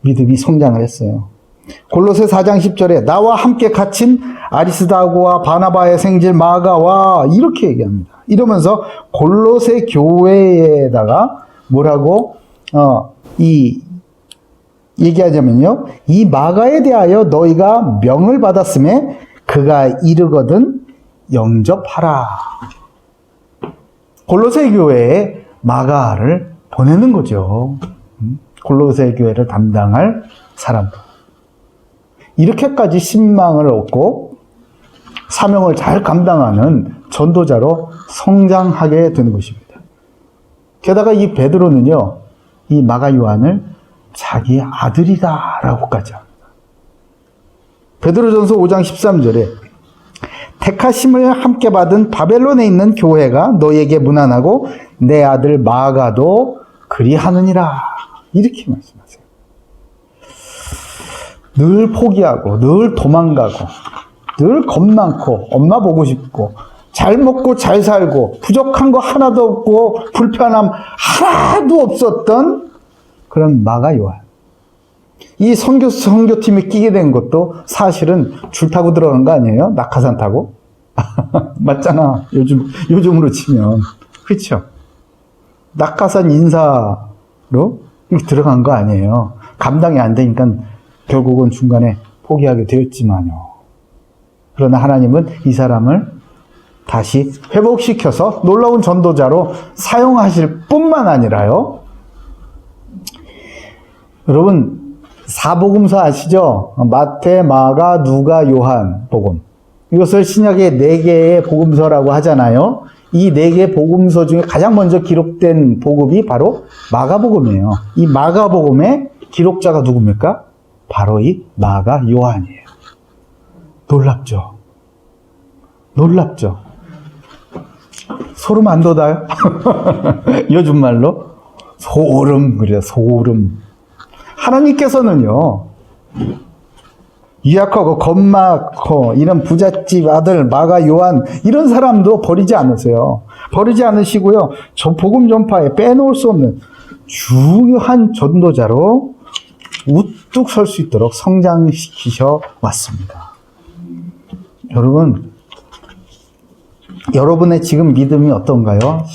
믿음이 성장을 했어요. 골로새 4장 10절에 나와 함께 갇힌 아리스다고와 바나바의 생질 마가와, 이렇게 얘기합니다. 이러면서 골로새 교회에다가 뭐라고 얘기하자면요, 이 마가에 대하여 너희가 명을 받았음에 그가 이르거든 영접하라. 골로새 교회에 마가를 보내는 거죠. 골로새 교회를 담당할 사람. 이렇게까지 신망을 얻고 사명을 잘 감당하는 전도자로 성장하게 되는 것입니다. 게다가 이 베드로는요, 이 마가 요한을 자기 아들이다라고까지 합니다. 베드로전서 5장 13절에 택하심을 함께 받은 바벨론에 있는 교회가 너에게 문안하고 내 아들 마가도 그리하느니라, 이렇게 말씀하세요. 늘 포기하고 늘 도망가고 늘 겁 많고 엄마 보고 싶고 잘 먹고 잘 살고 부족한 거 하나도 없고 불편함 하나도 없었던 그런 마가 요한. 이 선교팀에 끼게 된 것도 사실은 줄 타고 들어간 거 아니에요? 낙하산 타고? 맞잖아. 요즘으로 치면. 그렇죠? 낙하산 인사로 들어간 거 아니에요. 감당이 안 되니까 결국은 중간에 포기하게 되었지만요. 그러나 하나님은 이 사람을 다시 회복시켜서 놀라운 전도자로 사용하실 뿐만 아니라요. 여러분, 사복음서 아시죠? 마태, 마가, 누가, 요한 복음. 이것을 신약의 4개의 복음서라고 하잖아요. 이 4개의 복음서 중에 가장 먼저 기록된 복음이 바로 마가복음이에요. 이 마가복음의 기록자가 누굽니까? 바로 이 마가 요한이에요. 놀랍죠? 놀랍죠? 소름 안 돋아요? 요즘 말로? 소름, 그래요, 소름. 하나님께서는요, 유약하고 겁 많고 이런 부잣집 아들 마가 요한, 이런 사람도 버리지 않으세요. 버리지 않으시고요, 저 복음 전파에 빼놓을 수 없는 중요한 전도자로 우뚝 설 수 있도록 성장시키셔 왔습니다. 여러분, 여러분의 지금 믿음이 어떤가요?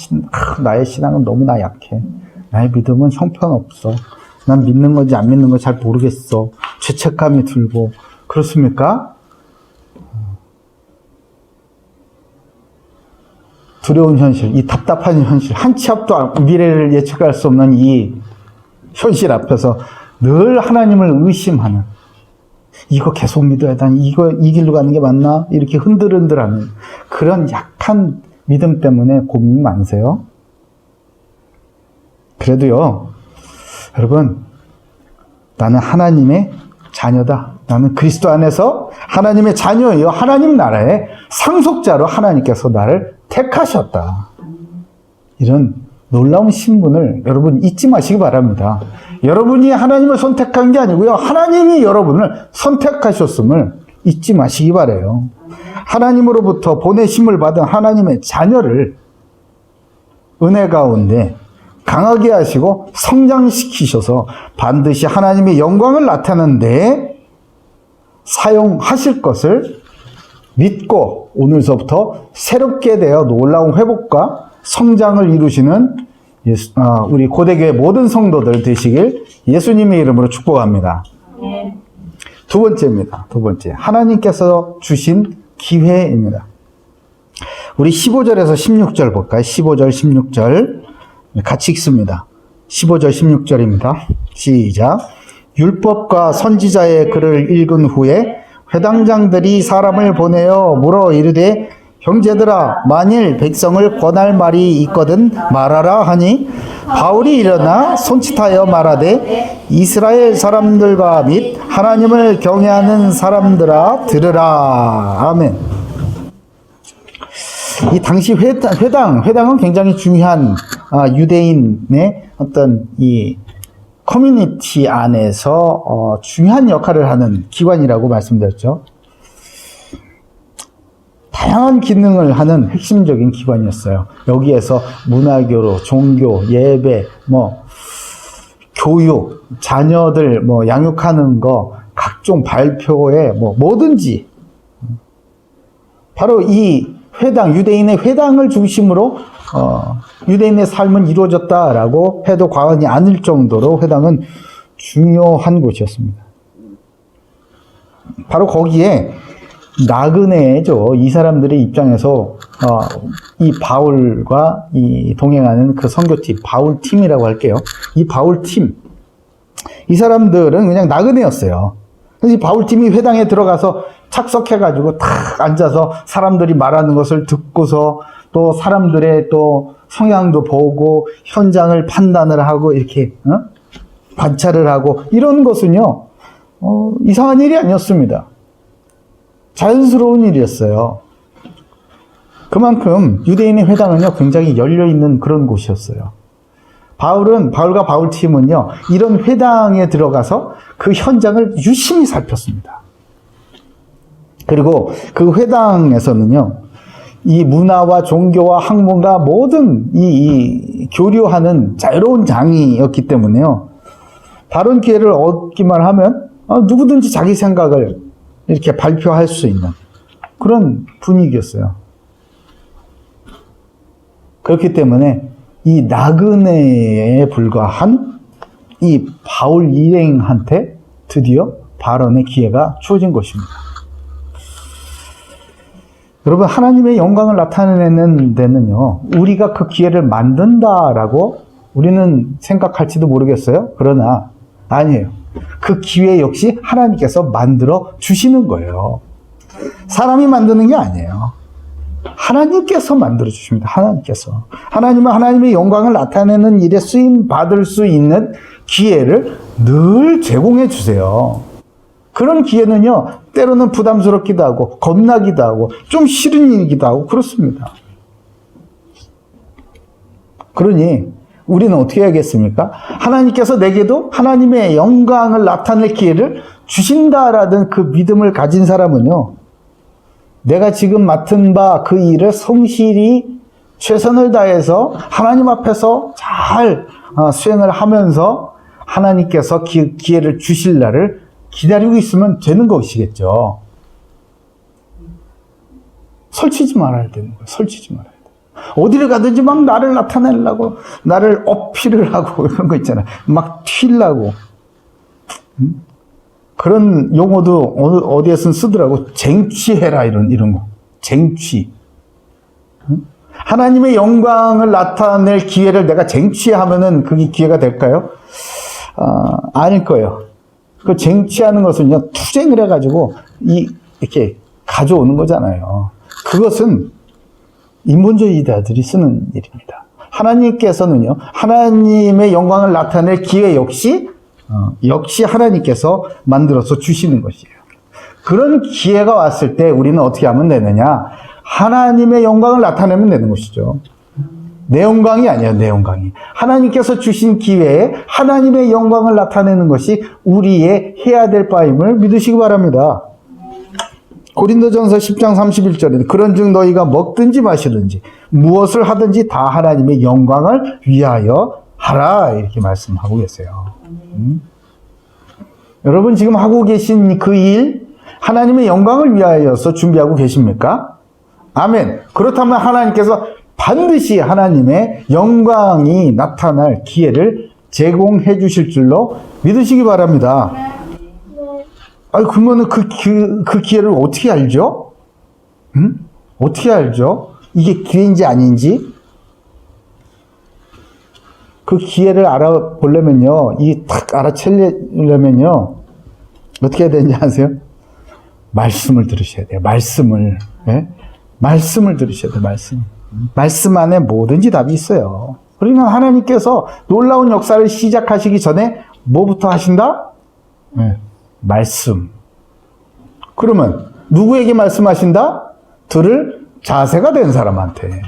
나의 신앙은 너무나 약해. 나의 믿음은 형편없어. 난 믿는 건지 안 믿는 건지 잘 모르겠어. 죄책감이 들고. 그렇습니까? 두려운 현실, 이 답답한 현실, 한 치 앞도 미래를 예측할 수 없는 이 현실 앞에서 늘 하나님을 의심하는, 이거 계속 믿어야 되나? 이거 이 길로 가는 게 맞나? 이렇게 흔들흔들하는 그런 약한 믿음 때문에 고민이 많으세요? 그래도요, 여러분, 나는 하나님의 자녀다. 나는 그리스도 안에서 하나님의 자녀예요. 하나님 나라의 상속자로 하나님께서 나를 택하셨다. 이런 놀라운 신분을 여러분 잊지 마시기 바랍니다. 여러분이 하나님을 선택한 게 아니고요. 하나님이 여러분을 선택하셨음을 잊지 마시기 바라요. 하나님으로부터 보내심을 받은 하나님의 자녀를 은혜 가운데 강하게 하시고 성장시키셔서 반드시 하나님의 영광을 나타내는 데 사용하실 것을 믿고 오늘서부터 새롭게 되어 놀라운 회복과 성장을 이루시는 우리 고대교회 모든 성도들 되시길 예수님의 이름으로 축복합니다. 두 번째입니다. 두 번째. 하나님께서 주신 기회입니다. 우리 15절에서 16절 볼까요? 15절, 16절. 같이 읽습니다. 15절, 16절입니다. 시작. 율법과 선지자의 글을 읽은 후에 회당장들이 사람을 보내어 물어 이르되 형제들아 만일 백성을 권할 말이 있거든 말하라 하니 바울이 일어나 손짓하여 말하되 이스라엘 사람들과 및 하나님을 경외하는 사람들아 들으라. 아멘. 이 당시 회당은 굉장히 중요한 유대인의 어떤 이 커뮤니티 안에서 중요한 역할을 하는 기관이라고 말씀드렸죠. 다양한 기능을 하는 핵심적인 기관이었어요. 여기에서 문화교로, 종교, 예배, 교육, 자녀들 양육하는 거, 각종 발표에 뭐든지 바로 이 회당, 유대인의 회당을 중심으로 유대인의 삶은 이루어졌다라고 해도 과언이 아닐 정도로 회당은 중요한 곳이었습니다. 바로 거기에 나그네죠. 이 사람들의 입장에서 이 바울과 이 동행하는 그 선교팀, 바울팀이라고 할게요. 이 바울팀, 이 사람들은 그냥 나그네였어요. 그래서 이 바울팀이 회당에 들어가서 착석해가지고 탁 앉아서 사람들이 말하는 것을 듣고서 또 사람들의 또 성향도 보고 현장을 판단을 하고 이렇게 관찰을 하고 이런 것은요 이상한 일이 아니었습니다. 자연스러운 일이었어요. 그만큼 유대인의 회당은요 굉장히 열려있는 그런 곳이었어요. 바울과 바울팀은요 이런 회당에 들어가서 그 현장을 유심히 살폈습니다. 그리고 그 회당에서는요 이 문화와 종교와 학문과 모든 이 교류하는 자유로운 장이었기 때문에요 다른 기회를 얻기만 하면 누구든지 자기 생각을 이렇게 발표할 수 있는 그런 분위기였어요. 그렇기 때문에 이 나그네에 불과한 이 바울 일행한테 드디어 발언의 기회가 주어진 것입니다. 여러분, 하나님의 영광을 나타내는 데는요, 우리가 그 기회를 만든다라고 우리는 생각할지도 모르겠어요. 그러나 아니에요. 그 기회 역시 하나님께서 만들어 주시는 거예요. 사람이 만드는 게 아니에요. 하나님께서 만들어 주십니다. 하나님께서. 하나님은 하나님의 영광을 나타내는 일에 쓰임 받을 수 있는 기회를 늘 제공해 주세요. 그런 기회는요, 때로는 부담스럽기도 하고, 겁나기도 하고, 좀 싫은 일이기도 하고, 그렇습니다. 그러니, 우리는 어떻게 해야겠습니까? 하나님께서 내게도 하나님의 영광을 나타낼 기회를 주신다라는 그 믿음을 가진 사람은요, 내가 지금 맡은 바 그 일을 성실히 최선을 다해서 하나님 앞에서 잘 수행을 하면서 하나님께서 기회를 주실 날을 기다리고 있으면 되는 것이겠죠. 설치지 말아야 되는 거예요. 설치지 말아야 돼요. 어디를 가든지 막 나를 나타내려고, 나를 어필을 하고, 이런 거 있잖아요. 막 튀려고. 그런 용어도 어디에선 쓰더라고. 쟁취해라, 이런 거. 쟁취. 하나님의 영광을 나타낼 기회를 내가 쟁취하면은 그게 기회가 될까요? 아닐 거예요. 그 쟁취하는 것은요, 투쟁을 해가지고, 이렇게 가져오는 거잖아요. 그것은 인본주의자들이 쓰는 일입니다. 하나님께서는요, 하나님의 영광을 나타낼 기회 역시 하나님께서 만들어서 주시는 것이에요. 그런 기회가 왔을 때 우리는 어떻게 하면 되느냐? 하나님의 영광을 나타내면 되는 것이죠. 내 영광이 아니에요, 내 영광이. 하나님께서 주신 기회에 하나님의 영광을 나타내는 것이 우리의 해야 될 바임을 믿으시기 바랍니다. 고린도전서 10장 31절에 그런즉 너희가 먹든지 마시든지 무엇을 하든지 다 하나님의 영광을 위하여 하라 이렇게 말씀하고 계세요. 여러분 지금 하고 계신 그 일 하나님의 영광을 위하여서 준비하고 계십니까? 아멘. 그렇다면 하나님께서 반드시 하나님의 영광이 나타날 기회를 제공해 주실 줄로 믿으시기 바랍니다. 아니, 그러면은 그 기회를 어떻게 알죠? 어떻게 알죠? 이게 기회인지 아닌지? 그 기회를 알아보려면요, 딱 알아채려면요, 어떻게 해야 되는지 아세요? 말씀을 들으셔야 돼요. 말씀을. 예? 말씀을 들으셔야 돼요. 말씀 안에 뭐든지 답이 있어요. 그러니까 하나님께서 놀라운 역사를 시작하시기 전에 뭐부터 하신다? 예. 말씀. 그러면 누구에게 말씀하신다? 들을 자세가 된 사람한테.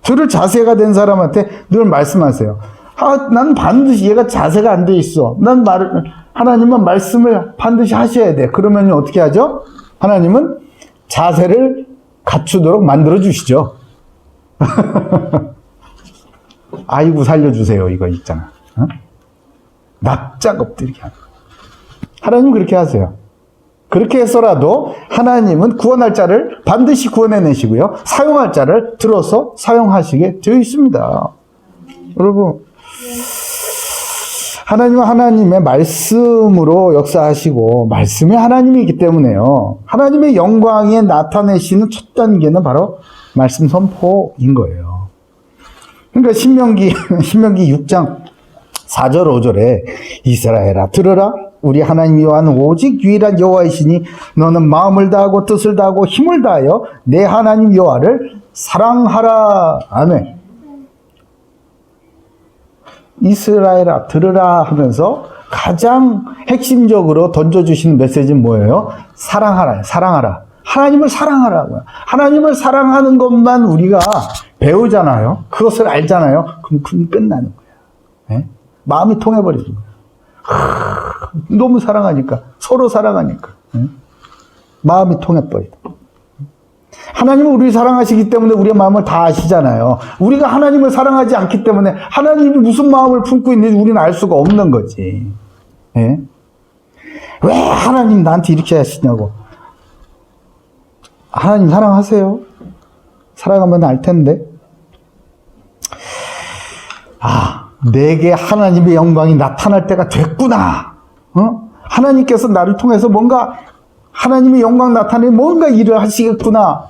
들을 자세가 된 사람한테 늘 말씀하세요. 난 반드시 얘가 자세가 안 돼 있어. 하나님은 말씀을 반드시 하셔야 돼. 그러면 어떻게 하죠? 하나님은 자세를 갖추도록 만들어 주시죠. 아이고 살려주세요. 이거 있잖아. 어? 납작 엎드리게 하는 거. 하나님 그렇게 하세요. 그렇게 해서라도 하나님은 구원할 자를 반드시 구원해내시고요. 사용할 자를 들어서 사용하시게 되어 있습니다. 여러분, 하나님은 하나님의 말씀으로 역사하시고 말씀이 하나님이기 때문에요. 하나님의 영광에 나타내시는 첫 단계는 바로 말씀 선포인 거예요. 그러니까 신명기 6장 4절 5절에 이스라엘아 들으라 우리 하나님 여호와는 오직 유일한 여호와이시니 너는 마음을 다하고 뜻을 다하고 힘을 다하여 내 하나님 여호와를 사랑하라. 아멘. 이스라엘아 들으라 하면서 가장 핵심적으로 던져주시는 메시지는 뭐예요? 사랑하라. 사랑하라. 하나님을 사랑하라고요. 하나님을 사랑하는 것만 우리가 배우잖아요. 그것을 알잖아요. 그럼 끝나는 거예요. 네? 마음이 통해버리는 거예요. 너무 사랑하니까, 서로 사랑하니까 마음이 통해버리다. 하나님은 우리를 사랑하시기 때문에 우리의 마음을 다 아시잖아요. 우리가 하나님을 사랑하지 않기 때문에 하나님이 무슨 마음을 품고 있는지 우리는 알 수가 없는 거지. 예? 왜 하나님 나한테 이렇게 하시냐고. 하나님 사랑하세요. 사랑하면 알 텐데. 내게 하나님의 영광이 나타날 때가 됐구나. 하나님께서 나를 통해서 뭔가 하나님의 영광 나타내 뭔가 일을 하시겠구나.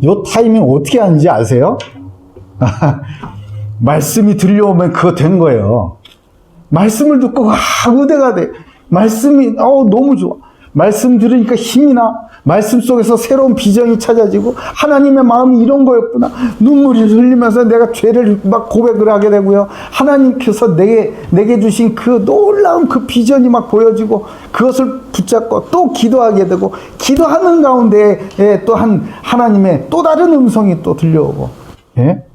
요 타이밍 어떻게 하는지 아세요? 말씀이 들려오면 그거 된 거예요. 말씀을 듣고 의대가 돼. 말씀이 너무 좋아. 말씀 들으니까 힘이 나. 말씀 속에서 새로운 비전이 찾아지고 하나님의 마음이 이런 거였구나. 눈물이 흘리면서 내가 죄를 막 고백을 하게 되고요. 하나님께서 내게 주신 그 놀라운 그 비전이 막 보여지고 그것을 붙잡고 또 기도하게 되고 기도하는 가운데 또 하나님의 또 다른 음성이 또 들려오고. 예?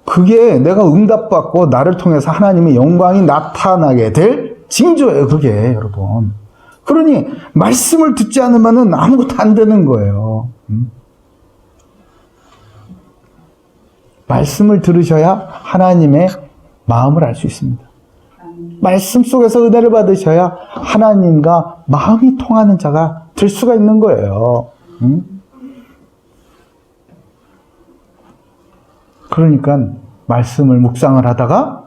그게 내가 응답받고 나를 통해서 하나님의 영광이 나타나게 될 징조예요, 그게, 여러분. 그러니, 말씀을 듣지 않으면 아무것도 안 되는 거예요. 말씀을 들으셔야 하나님의 마음을 알 수 있습니다. 말씀 속에서 은혜를 받으셔야 하나님과 마음이 통하는 자가 될 수가 있는 거예요. 그러니까 말씀을 묵상을 하다가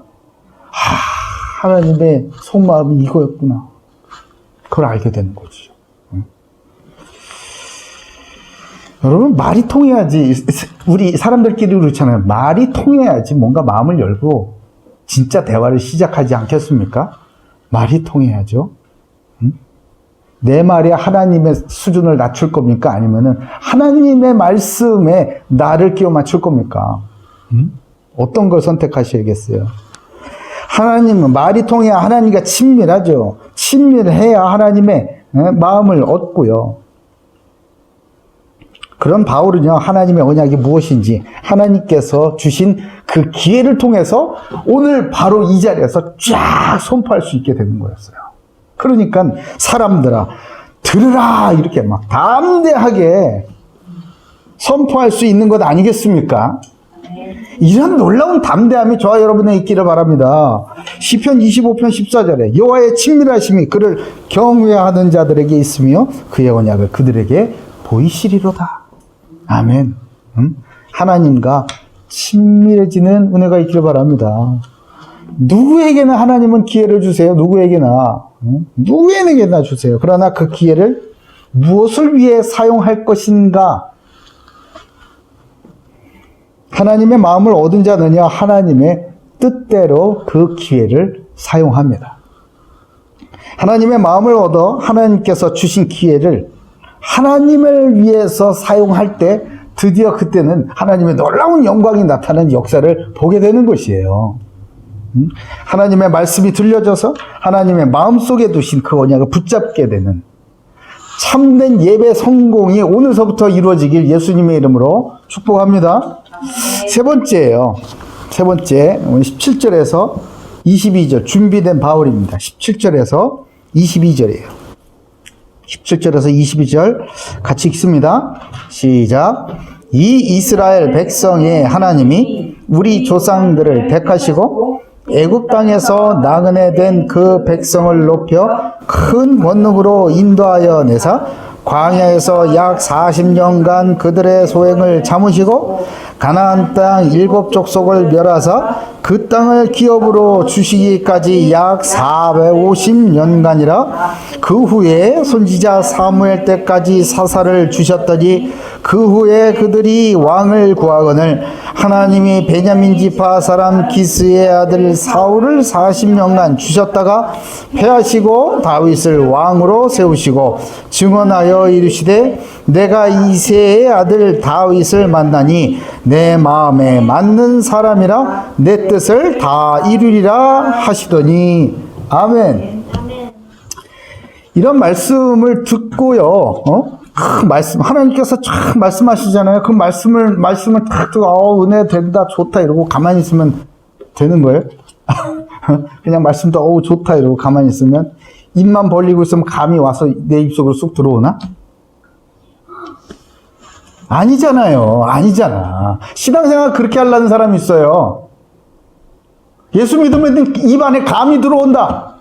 하나님의 속마음이 이거였구나. 그걸 알게 되는 거죠. 여러분 말이 통해야지. 우리 사람들끼리 그렇잖아요. 말이 통해야지 뭔가 마음을 열고 진짜 대화를 시작하지 않겠습니까? 말이 통해야죠. 내 말에 하나님의 수준을 낮출 겁니까? 아니면은 하나님의 말씀에 나를 끼워 맞출 겁니까? 어떤 걸 선택하셔야겠어요? 하나님은 말이 통해야 하나님과 친밀하죠. 친밀해야 하나님의 마음을 얻고요. 그런 바울은요, 하나님의 언약이 무엇인지 하나님께서 주신 그 기회를 통해서 오늘 바로 이 자리에서 쫙 선포할 수 있게 되는 거였어요. 그러니까 사람들아 들으라 이렇게 막 담대하게 선포할 수 있는 것 아니겠습니까? 이런 놀라운 담대함이 저와 여러분에 있기를 바랍니다. 시편 25편 14절에 여호와의 친밀하심이 그를 경외하는 자들에게 있으며 그의 언약을 그들에게 보이시리로다. 아멘. 하나님과 친밀해지는 은혜가 있기를 바랍니다. 누구에게나 하나님은 기회를 주세요. 누구에게나. 누구에게나 주세요. 그러나 그 기회를 무엇을 위해 사용할 것인가? 하나님의 마음을 얻은 자는요, 하나님의 뜻대로 그 기회를 사용합니다. 하나님의 마음을 얻어 하나님께서 주신 기회를 하나님을 위해서 사용할 때 드디어 그때는 하나님의 놀라운 영광이 나타나는 역사를 보게 되는 것이에요. 하나님의 말씀이 들려져서 하나님의 마음속에 두신 그 언약을 붙잡게 되는 참된 예배 성공이 오늘서부터 이루어지길 예수님의 이름으로 축복합니다. 세 번째예요. 세 번째, 17절에서 22절 준비된 바울입니다. 17절에서 22절이에요. 17절에서 22절 같이 읽습니다. 시작. 이 이스라엘 백성의 하나님이 우리 조상들을 택하시고 애굽 땅에서 나그네 된 그 백성을 높여 큰 권능으로 인도하여 내사 광야에서 약 40년간 그들의 소행을 참으시고 가나안 땅 7족속을 멸하사 그 땅을 기업으로 주시기까지 약 450년간이라. 그 후에 선지자 사무엘 때까지 사사를 주셨더니 그 후에 그들이 왕을 구하거늘 하나님이 베냐민 지파 사람 기스의 아들 사울을 40년간 주셨다가 패하시고 다윗을 왕으로 세우시고 증언하여 이르시되 내가 이새의 아들 다윗을 만나니 내 마음에 맞는 사람이라 내 뜻을 다 이루리라 하시더니. 아멘. 이런 말씀을 듣고요, 말씀, 하나님께서 쫙 말씀하시잖아요. 그 말씀을 딱 듣고, 은혜 된다, 좋다, 이러고 가만히 있으면 되는 거예요? 그냥 말씀도, 좋다, 이러고 가만히 있으면, 입만 벌리고 있으면 감이 와서 내 입속으로 쑥 들어오나? 아니잖아요. 아니잖아. 신앙생활 그렇게 하려는 사람이 있어요. 예수 믿으면 입 안에 감이 들어온다.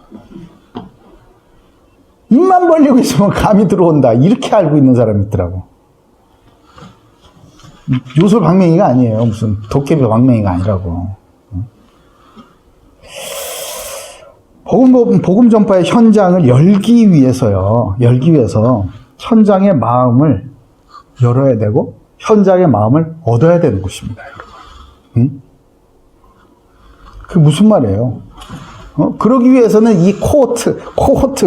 입만 벌리고 있으면 감이 들어온다. 이렇게 알고 있는 사람이 있더라고. 요술 방맹이가 아니에요. 무슨 도깨비 방맹이가 아니라고. 복음 전파의 현장을 열기 위해서 현장의 마음을 열어야 되고 현장의 마음을 얻어야 되는 것입니다, 여러분. 그게 무슨 말이에요? 그러기 위해서는 이 코호트,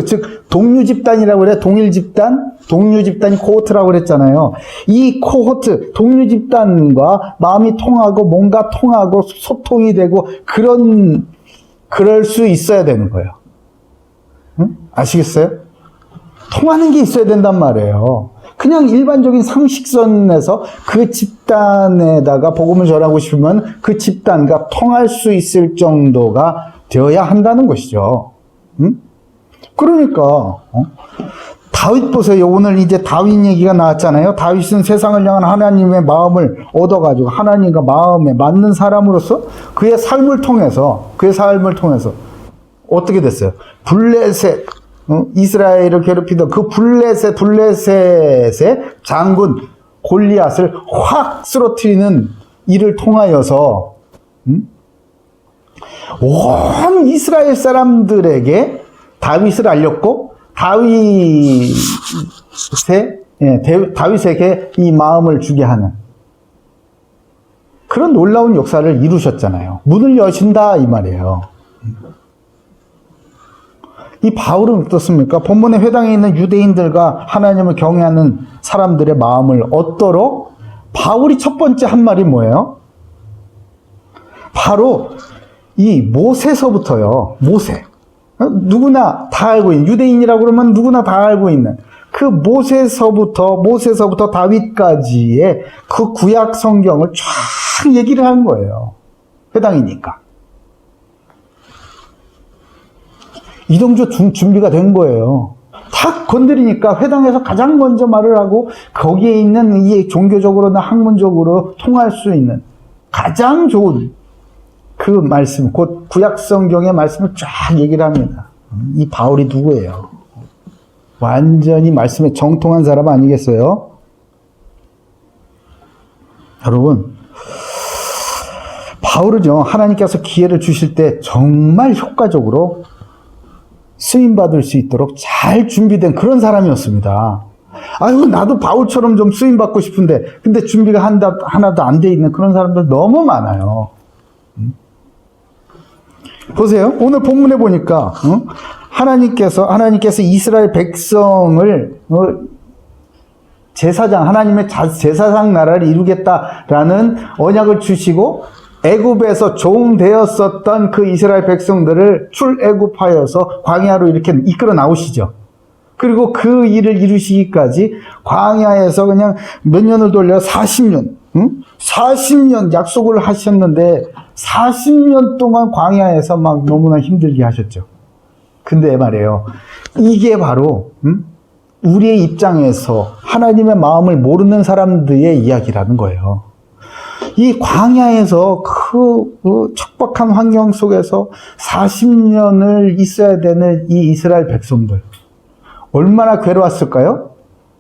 즉 동료 집단이라고 그래. 동일 집단, 동료 집단이 코호트라고 그랬잖아요. 이 코호트, 동료 집단과 마음이 통하고 뭔가 통하고 소통이 되고 그럴 수 있어야 되는 거예요. 아시겠어요? 통하는 게 있어야 된단 말이에요. 그냥 일반적인 상식선에서 그 집단에다가 복음을 전하고 싶으면 그 집단과 통할 수 있을 정도가 되어야 한다는 것이죠. 그러니까 다윗 보세요. 오늘 이제 다윗 얘기가 나왔잖아요. 다윗은 세상을 향한 하나님의 마음을 얻어가지고 하나님과 마음에 맞는 사람으로서 그의 삶을 통해서 어떻게 됐어요? 블레셋, 이스라엘을 괴롭히던 그 블레셋의 장군 골리앗을 확 쓰러뜨리는 일을 통하여서 온 이스라엘 사람들에게 다윗을 알렸고 다윗에게 이 마음을 주게 하는 그런 놀라운 역사를 이루셨잖아요. 문을 여신다 이 말이에요. 이 바울은 어떻습니까? 본문의 회당에 있는 유대인들과 하나님을 경외하는 사람들의 마음을 얻도록 바울이 첫 번째 한 말이 뭐예요? 바로 이 모세서부터요. 모세. 누구나 다 알고 있는, 유대인이라고 그러면 누구나 다 알고 있는 그 모세서부터 다윗까지의 그 구약 성경을 쫙 얘기를 하는 거예요. 회당이니까. 이 정도 준비가 된 거예요. 다 건드리니까 회당에서 가장 먼저 말을 하고 거기에 있는 이 종교적으로나 학문적으로 통할 수 있는 가장 좋은 그 말씀, 곧 구약 성경의 말씀을 쫙 얘기를 합니다. 이 바울이 누구예요? 완전히 말씀에 정통한 사람 아니겠어요? 여러분, 바울은요, 하나님께서 기회를 주실 때 정말 효과적으로 쓰임받을 수 있도록 잘 준비된 그런 사람이었습니다. 아유, 나도 바울처럼 좀 쓰임받고 싶은데, 근데 준비가 하나도 안 돼 있는 그런 사람들 너무 많아요. 보세요. 오늘 본문에 보니까, 하나님께서 이스라엘 백성을, 하나님의 제사장 나라를 이루겠다라는 언약을 주시고, 애굽에서 종되었었던 그 이스라엘 백성들을 출애굽하여서 광야로 이렇게 이끌어 나오시죠. 그리고 그 일을 이루시기까지 광야에서 그냥 몇 년을 돌려 40년, 40년 약속을 하셨는데 40년 동안 광야에서 막 너무나 힘들게 하셨죠. 근데 말이에요. 이게 바로 우리의 입장에서 하나님의 마음을 모르는 사람들의 이야기라는 거예요. 이 광야에서 그 척박한 환경 속에서 40년을 있어야 되는 이 이스라엘 백성들. 얼마나 괴로웠을까요?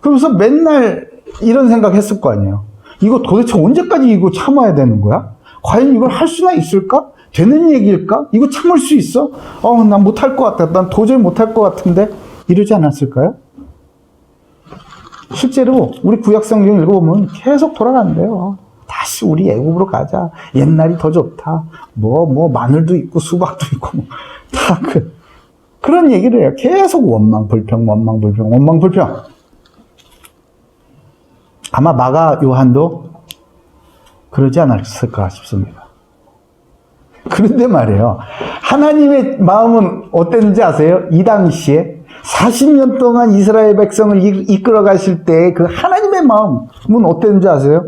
그러면서 맨날 이런 생각했을 거 아니에요. 이거 도대체 언제까지 이거 참아야 되는 거야? 과연 이걸 할 수나 있을까? 되는 얘기일까? 이거 참을 수 있어? 난 못할 것 같아. 난 도저히 못할 것 같은데? 이러지 않았을까요? 실제로 우리 구약성경 읽어보면 계속 돌아간대요. 다시 우리 애굽으로 가자. 옛날이 더 좋다. 마늘도 있고 수박도 있고 다 그런 얘기를 해요. 계속 원망 불평. 아마 마가 요한도 그러지 않았을까 싶습니다. 그런데 말이에요. 하나님의 마음은 어땠는지 아세요? 이 당시에 40년 동안 이스라엘 백성을 이끌어 가실 때 그 하나님의 마음은 어땠는지 아세요?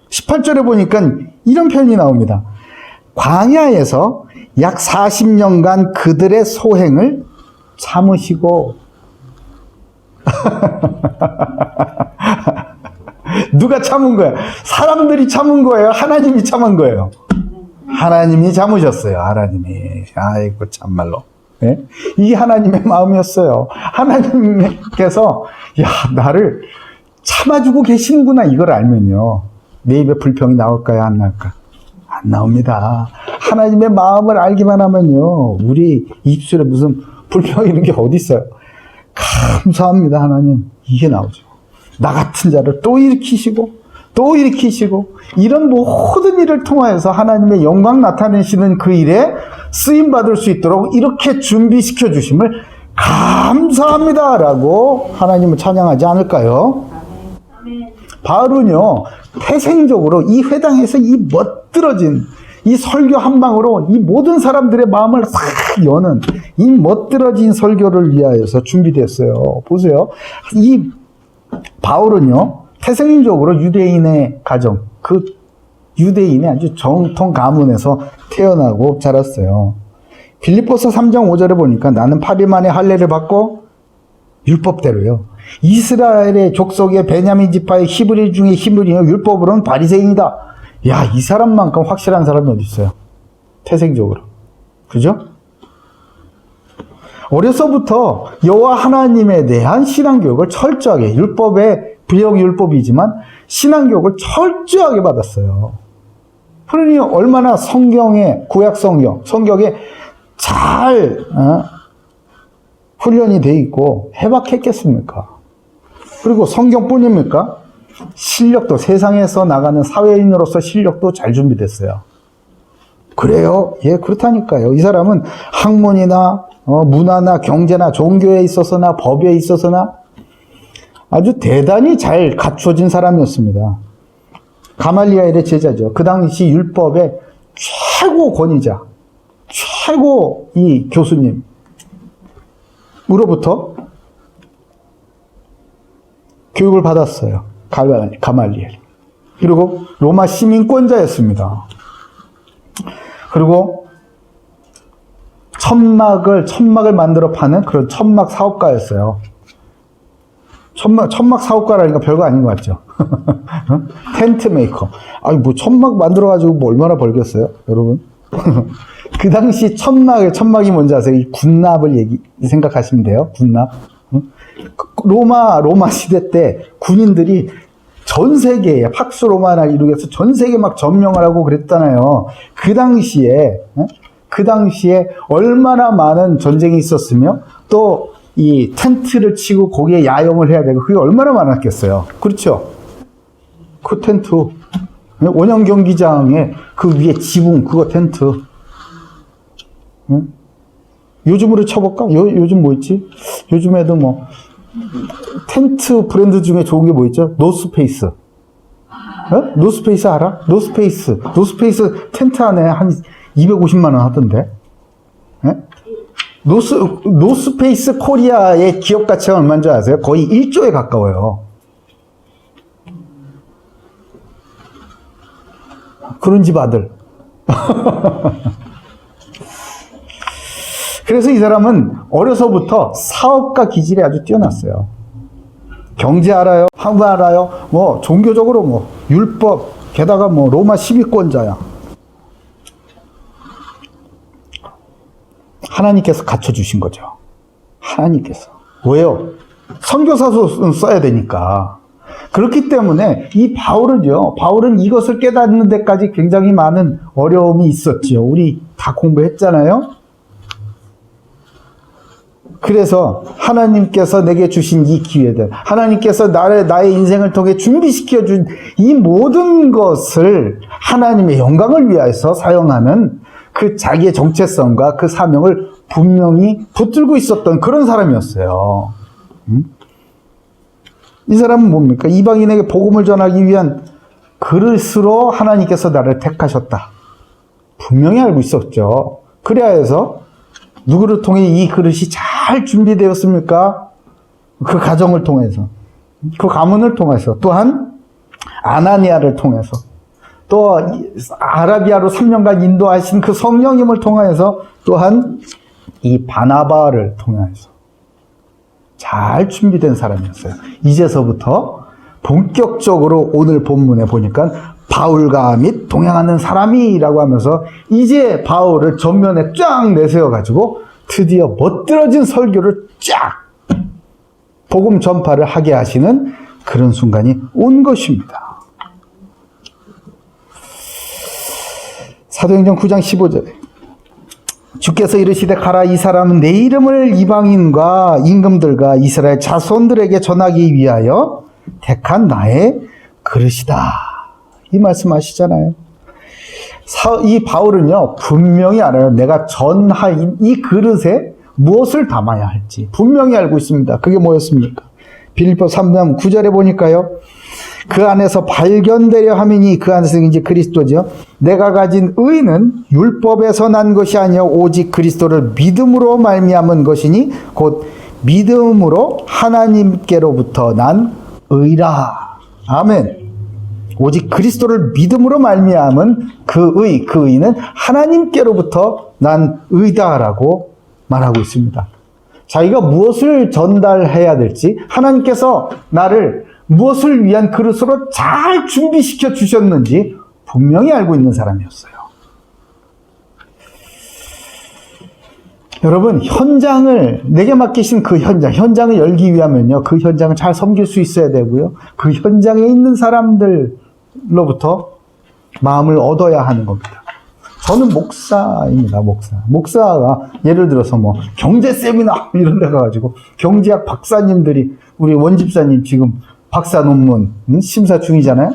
18절에 보니까 이런 표현이 나옵니다. 광야에서 약 40년간 그들의 소행을 참으시고 누가 참은 거야? 사람들이 참은 거예요? 하나님이 참은 거예요? 하나님이 참으셨어요. 하나님이. 아이고 참말로. 네? 이 하나님의 마음이었어요. 하나님께서 나를 참아주고 계시는구나 이걸 알면요. 내 입에 불평이 나올까요? 안 나올까? 안 나옵니다. 하나님의 마음을 알기만 하면요. 우리 입술에 무슨 불평 이런 게 어디 있어요? 감사합니다, 하나님. 이게 나오죠. 나 같은 자를 또 일으키시고 이런 모든 일을 통하여서 하나님의 영광 나타내시는 그 일에 쓰임받을 수 있도록 이렇게 준비시켜 주심을 감사합니다라고 하나님을 찬양하지 않을까요? 바울은요, 태생적으로 이 회당에서 이 멋들어진 이 설교 한 방으로 이 모든 사람들의 마음을 싹 여는 이 멋들어진 설교를 위하여서 준비됐어요. 보세요. 이 바울은요, 태생적으로 유대인의 가정, 그 유대인의 아주 정통 가문에서 태어나고 자랐어요. 빌립보서 3장 5절에 보니까 나는 8일 만에 할례를 받고 율법대로요. 이스라엘의 족속의 베냐민 지파의 히브리 중에 히브리요. 율법으로는 바리새인이다. 야, 이 사람만큼 확실한 사람이 어디 있어요? 태생적으로. 그죠? 어려서부터 여호와 하나님에 대한 신앙교육을 철저하게, 율법의 비역율법이지만 신앙교육을 철저하게 받았어요. 그러니 얼마나 성경에, 성경에 잘 훈련이 돼 있고 해박했겠습니까? 그리고 성경뿐입니까? 실력도, 세상에서 나가는 사회인으로서 실력도 잘 준비됐어요. 그래요? 예, 그렇다니까요. 이 사람은 학문이나 문화나 경제나 종교에 있어서나 법에 있어서나 아주 대단히 잘 갖춰진 사람이었습니다. 가말리엘의 제자죠. 그 당시 율법의 최고 권위자, 최고 이 교수님으로부터 교육을 받았어요. 가말리엘. 그리고 로마 시민권자였습니다. 그리고 천막을 만들어 파는 그런 천막 사업가였어요. 천막 사업가라니까 별거 아닌 것 같죠? 텐트 메이커. 아니, 뭐 천막 만들어가지고 뭐 얼마나 벌겠어요? 여러분? 그 당시 천막이 뭔지 아세요? 이 군납을 생각하시면 돼요. 군납. 로마 시대 때 군인들이 전 세계에 팍스 로마나 이루기 위해서 전 세계 막 점령을 하고 그랬잖아요. 그 당시에 얼마나 많은 전쟁이 있었으며 또 이 텐트를 치고 거기에 야영을 해야 되고 그게 얼마나 많았겠어요. 그렇죠? 그 텐트. 원형 경기장에 그 위에 지붕, 그거 텐트. 응? 요즘으로 쳐볼까? 요즘 뭐 있지? 요즘에도 뭐, 텐트 브랜드 중에 좋은 게 뭐 있죠? 노스페이스. 노스페이스 알아? 노스페이스 텐트 안에 한 250만 원 하던데. 예? 노스페이스 코리아의 기업 가치가 얼마인 줄 아세요? 거의 1조에 가까워요. 그런 집 아들. 그래서 이 사람은 어려서부터 사업가 기질이 아주 뛰어났어요. 경제 알아요? 한국 알아요? 뭐 종교적으로 뭐 율법, 게다가 뭐 로마 시민권자야. 하나님께서 갖춰주신 거죠. 하나님께서. 왜요? 선교사도 써야 되니까. 그렇기 때문에 이 바울은 이것을 깨닫는 데까지 굉장히 많은 어려움이 있었죠. 우리 다 공부했잖아요. 그래서 하나님께서 내게 주신 이 기회들, 하나님께서 나의 인생을 통해 준비시켜준 이 모든 것을 하나님의 영광을 위해서 사용하는 그 자기의 정체성과 그 사명을 분명히 붙들고 있었던 그런 사람이었어요. 이 사람은 뭡니까? 이방인에게 복음을 전하기 위한 그릇으로 하나님께서 나를 택하셨다. 분명히 알고 있었죠. 그래야 해서 누구를 통해 이 그릇이 잘 준비되었습니까? 그 가정을 통해서, 그 가문을 통해서, 또한 아나니아를 통해서, 또 아라비아로 3년간 인도하신 그 성령님을 통해서, 또한 이 바나바를 통해서 잘 준비된 사람이었어요. 이제서부터 본격적으로 오늘 본문에 보니까 바울과 및 동행하는 사람이라고 하면서 이제 바울을 전면에 쫙 내세워가지고 드디어 멋들어진 설교를 쫙 복음 전파를 하게 하시는 그런 순간이 온 것입니다. 사도행전 9장 15절에 주께서 이르시되 가라, 이 사람은 내 이름을 이방인과 임금들과 이스라엘 자손들에게 전하기 위하여 택한 나의 그릇이다. 이 말씀하시잖아요. 이 바울은요, 분명히 알아요. 내가 전하인 이 그릇에 무엇을 담아야 할지 분명히 알고 있습니다. 그게 뭐였습니까? 빌립보 3장 9절에 보니까요, 그 안에서 발견되려 함이니, 그 안에서 이제 그리스도죠. 내가 가진 의는 율법에서 난 것이 아니요 오직 그리스도를 믿음으로 말미암은 것이니 곧 믿음으로 하나님께로부터 난 의라. 아멘. 오직 그리스도를 믿음으로 말미암은 그 의는 하나님께로부터 난 의다라고 말하고 있습니다. 자기가 무엇을 전달해야 될지, 하나님께서 나를 무엇을 위한 그릇으로 잘 준비시켜 주셨는지 분명히 알고 있는 사람이었어요. 여러분, 내게 맡기신 그 현장을 열기 위하면요, 그 현장을 잘 섬길 수 있어야 되고요, 그 현장에 있는 사람들로부터 마음을 얻어야 하는 겁니다. 저는 목사입니다, 목사가 예를 들어서 뭐 경제 세미나 이런 데 가가지고 경제학 박사님들이, 우리 원집사님 지금 박사 논문 심사 중이잖아요.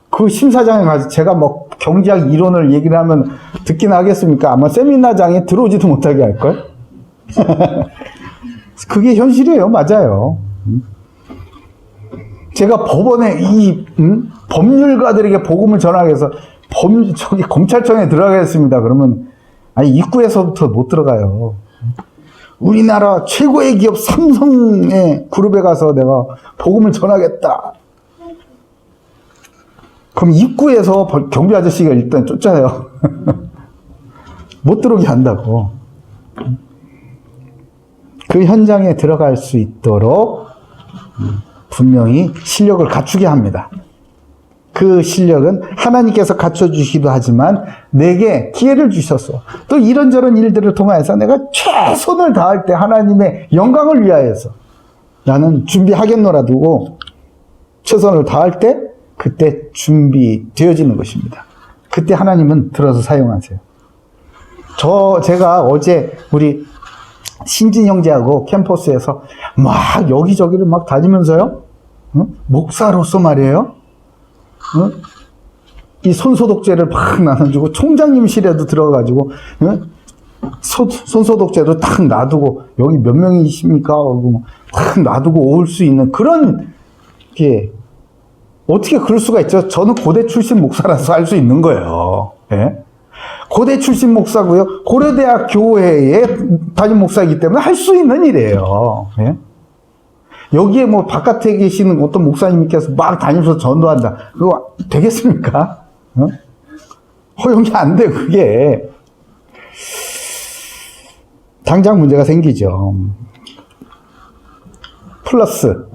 그 심사장에 가서 제가 뭐 경제학 이론을 얘기를 하면 듣긴 하겠습니까? 아마 세미나장에 들어오지도 못하게 할걸? 그게 현실이에요. 맞아요. 제가 법원에 법률가들에게 복음을 전하기 위해서 저기 검찰청에 들어가겠습니다. 그러면 아니 입구에서부터 못 들어가요. 우리나라 최고의 기업 삼성의 그룹에 가서 내가 복음을 전하겠다. 그럼 입구에서 경비 아저씨가 일단 쫓아요. 못 들어오게 한다고. 그 현장에 들어갈 수 있도록 분명히 실력을 갖추게 합니다. 그 실력은 하나님께서 갖춰주시기도 하지만 내게 기회를 주셨어. 또 이런저런 일들을 통해서 내가 최선을 다할 때 하나님의 영광을 위하여서 나는 준비하겠노라 두고 최선을 다할 때 그때 준비되어지는 것입니다. 그때 하나님은 들어서 사용하세요. 제가 어제 우리 신진 형제하고 캠퍼스에서 막 여기저기를 막 다니면서요. 목사로서 말이에요. 이 손소독제를 막 나눠주고 총장님실에도 들어가가지고 손소독제도 딱 놔두고 여기 몇 명이십니까? 하고 딱 놔두고 올 수 있는 그런 게 어떻게 그럴 수가 있죠? 저는 고대 출신 목사라서 할 수 있는 거예요. 예? 고대 출신 목사고요. 고려대학 교회에 담임 목사이기 때문에 할 수 있는 일이에요. 예? 여기에 뭐 바깥에 계시는 어떤 목사님께서 막 다니면서 전도한다. 그거 되겠습니까? 허용이 안 돼요, 그게. 당장 문제가 생기죠. 플러스.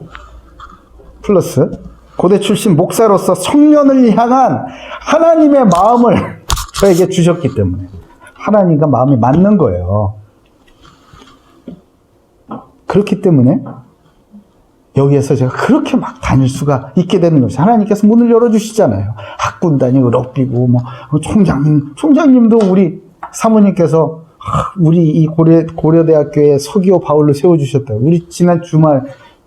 고대 출신 목사로서 청년을 향한 하나님의 마음을 저에게 주셨기 때문에. 하나님과 마음이 맞는 거예요. 그렇기 때문에 여기에서 제가 그렇게 막 다닐 수가 있게 되는 것이 하나님께서 문을 열어주시잖아요. 학군 다니고 럭비고 뭐 총장님도 우리 사모님께서 우리 이 고려대학교에 서기호 바울로 세워주셨다고. 우리 지난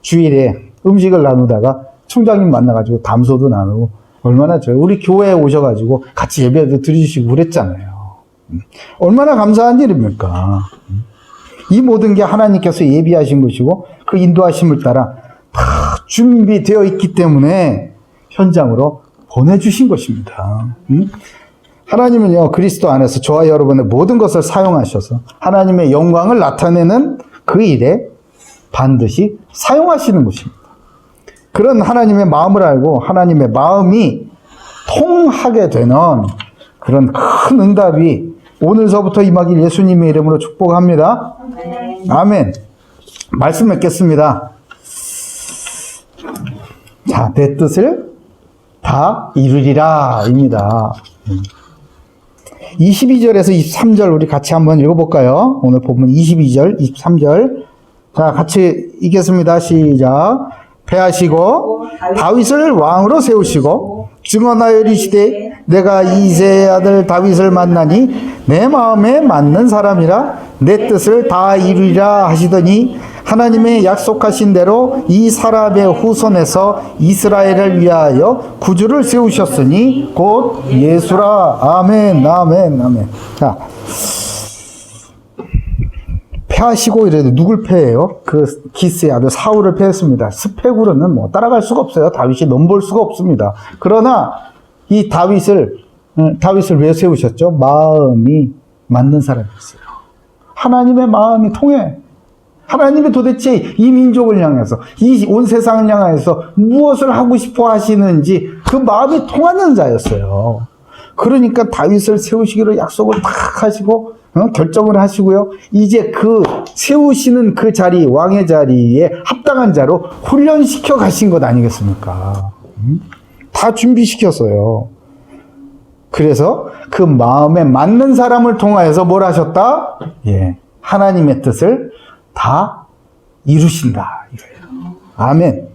주일에 음식을 나누다가 총장님 만나가지고 담소도 나누고 얼마나 우리 교회에 오셔가지고 같이 예배도 드리시고 그랬잖아요. 얼마나 감사한 일입니까? 이 모든 게 하나님께서 예비하신 것이고 그 인도하심을 따라 다 준비되어 있기 때문에 현장으로 보내주신 것입니다. 하나님은요, 그리스도 안에서 저와 여러분의 모든 것을 사용하셔서 하나님의 영광을 나타내는 그 일에 반드시 사용하시는 것입니다. 그런 하나님의 마음을 알고 하나님의 마음이 통하게 되는 그런 큰 응답이 오늘서부터 임하길 예수님의 이름으로 축복합니다. 아멘. 말씀 맺겠습니다. 자, 내 뜻을 다 이루리라 입니다. 22절에서 23절 우리 같이 한번 읽어볼까요? 오늘 본문 22절, 23절. 자, 같이 읽겠습니다. 시작. 패하시고 다윗을 왕으로 세우시고 증언하여 이르시되 내가 이새의 아들 다윗을 만나니 내 마음에 맞는 사람이라 내 뜻을 다 이루리라 하시더니 하나님의 약속하신 대로 이 사람의 후손에서 이스라엘을 위하여 구주를 세우셨으니 곧 예수라. 아멘, 아멘, 아멘. 자, 패하시고 이래도 누굴 패해요? 그 기스의 아들 사울을 패했습니다. 스펙으로는 뭐 따라갈 수가 없어요. 다윗이 넘볼 수가 없습니다. 그러나 이 다윗을 왜 세우셨죠? 마음이 맞는 사람이었어요. 하나님의 마음이 통해. 하나님이 도대체 이 민족을 향해서, 이 온 세상을 향해서 무엇을 하고 싶어 하시는지 그 마음이 통하는 자였어요. 그러니까 다윗을 세우시기로 약속을 딱 하시고, 결정을 하시고요. 이제 그 세우시는 그 자리, 왕의 자리에 합당한 자로 훈련시켜 가신 것 아니겠습니까? 다 준비시켰어요. 그래서 그 마음에 맞는 사람을 통하여서 뭘 하셨다? 예. 하나님의 뜻을 다 이루신다. 이거예요. 아멘.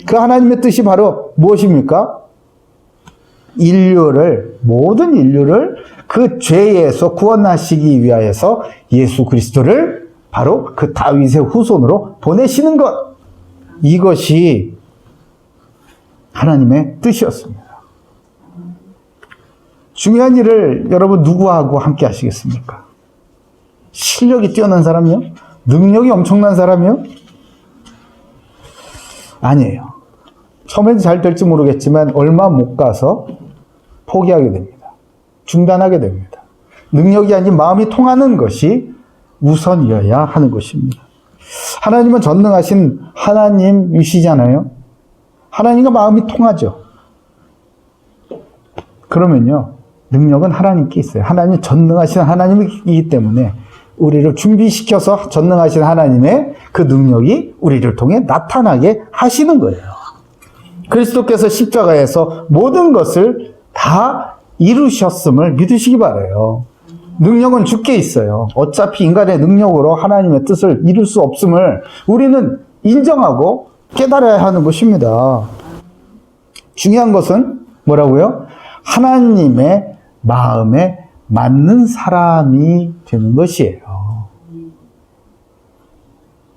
그 하나님의 뜻이 바로 무엇입니까? 모든 인류를 그 죄에서 구원하시기 위하여서 예수 그리스도를 바로 그 다윗의 후손으로 보내시는 것. 이것이 하나님의 뜻이었습니다. 중요한 일을 여러분 누구하고 함께 하시겠습니까? 실력이 뛰어난 사람이요? 능력이 엄청난 사람이요? 아니에요. 처음엔 잘 될지 모르겠지만 얼마 못 가서 포기하게 됩니다. 중단하게 됩니다. 능력이 아닌 마음이 통하는 것이 우선이어야 하는 것입니다. 하나님은 전능하신 하나님이시잖아요. 하나님과 마음이 통하죠. 그러면요, 능력은 하나님께 있어요. 하나님 전능하신 하나님이기 때문에 우리를 준비시켜서 전능하신 하나님의 그 능력이 우리를 통해 나타나게 하시는 거예요. 그리스도께서 십자가에서 모든 것을 다 이루셨음을 믿으시기 바라요. 능력은 주께 있어요. 어차피 인간의 능력으로 하나님의 뜻을 이룰 수 없음을 우리는 인정하고 깨달아야 하는 것입니다. 중요한 것은 뭐라고요? 하나님의 마음에 맞는 사람이 되는 것이에요.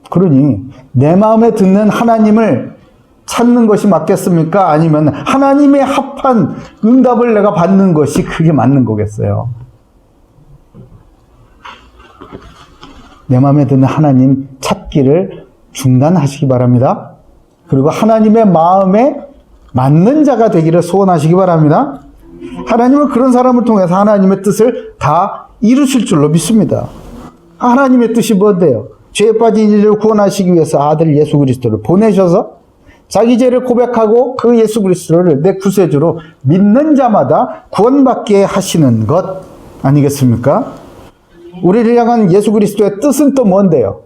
그러니 내 마음에 듣는 하나님을 찾는 것이 맞겠습니까? 아니면 하나님의 합한 응답을 내가 받는 것이 그게 맞는 거겠어요? 내 마음에 드는 하나님 찾기를 중단하시기 바랍니다. 그리고 하나님의 마음에 맞는 자가 되기를 소원하시기 바랍니다. 하나님은 그런 사람을 통해서 하나님의 뜻을 다 이루실 줄로 믿습니다. 하나님의 뜻이 뭔데요? 죄에 빠진 이를 구원하시기 위해서 아들 예수 그리스도를 보내셔서 자기 죄를 고백하고 그 예수 그리스도를 내 구세주로 믿는 자마다 구원받게 하시는 것 아니겠습니까? 우리를 향한 예수 그리스도의 뜻은 또 뭔데요?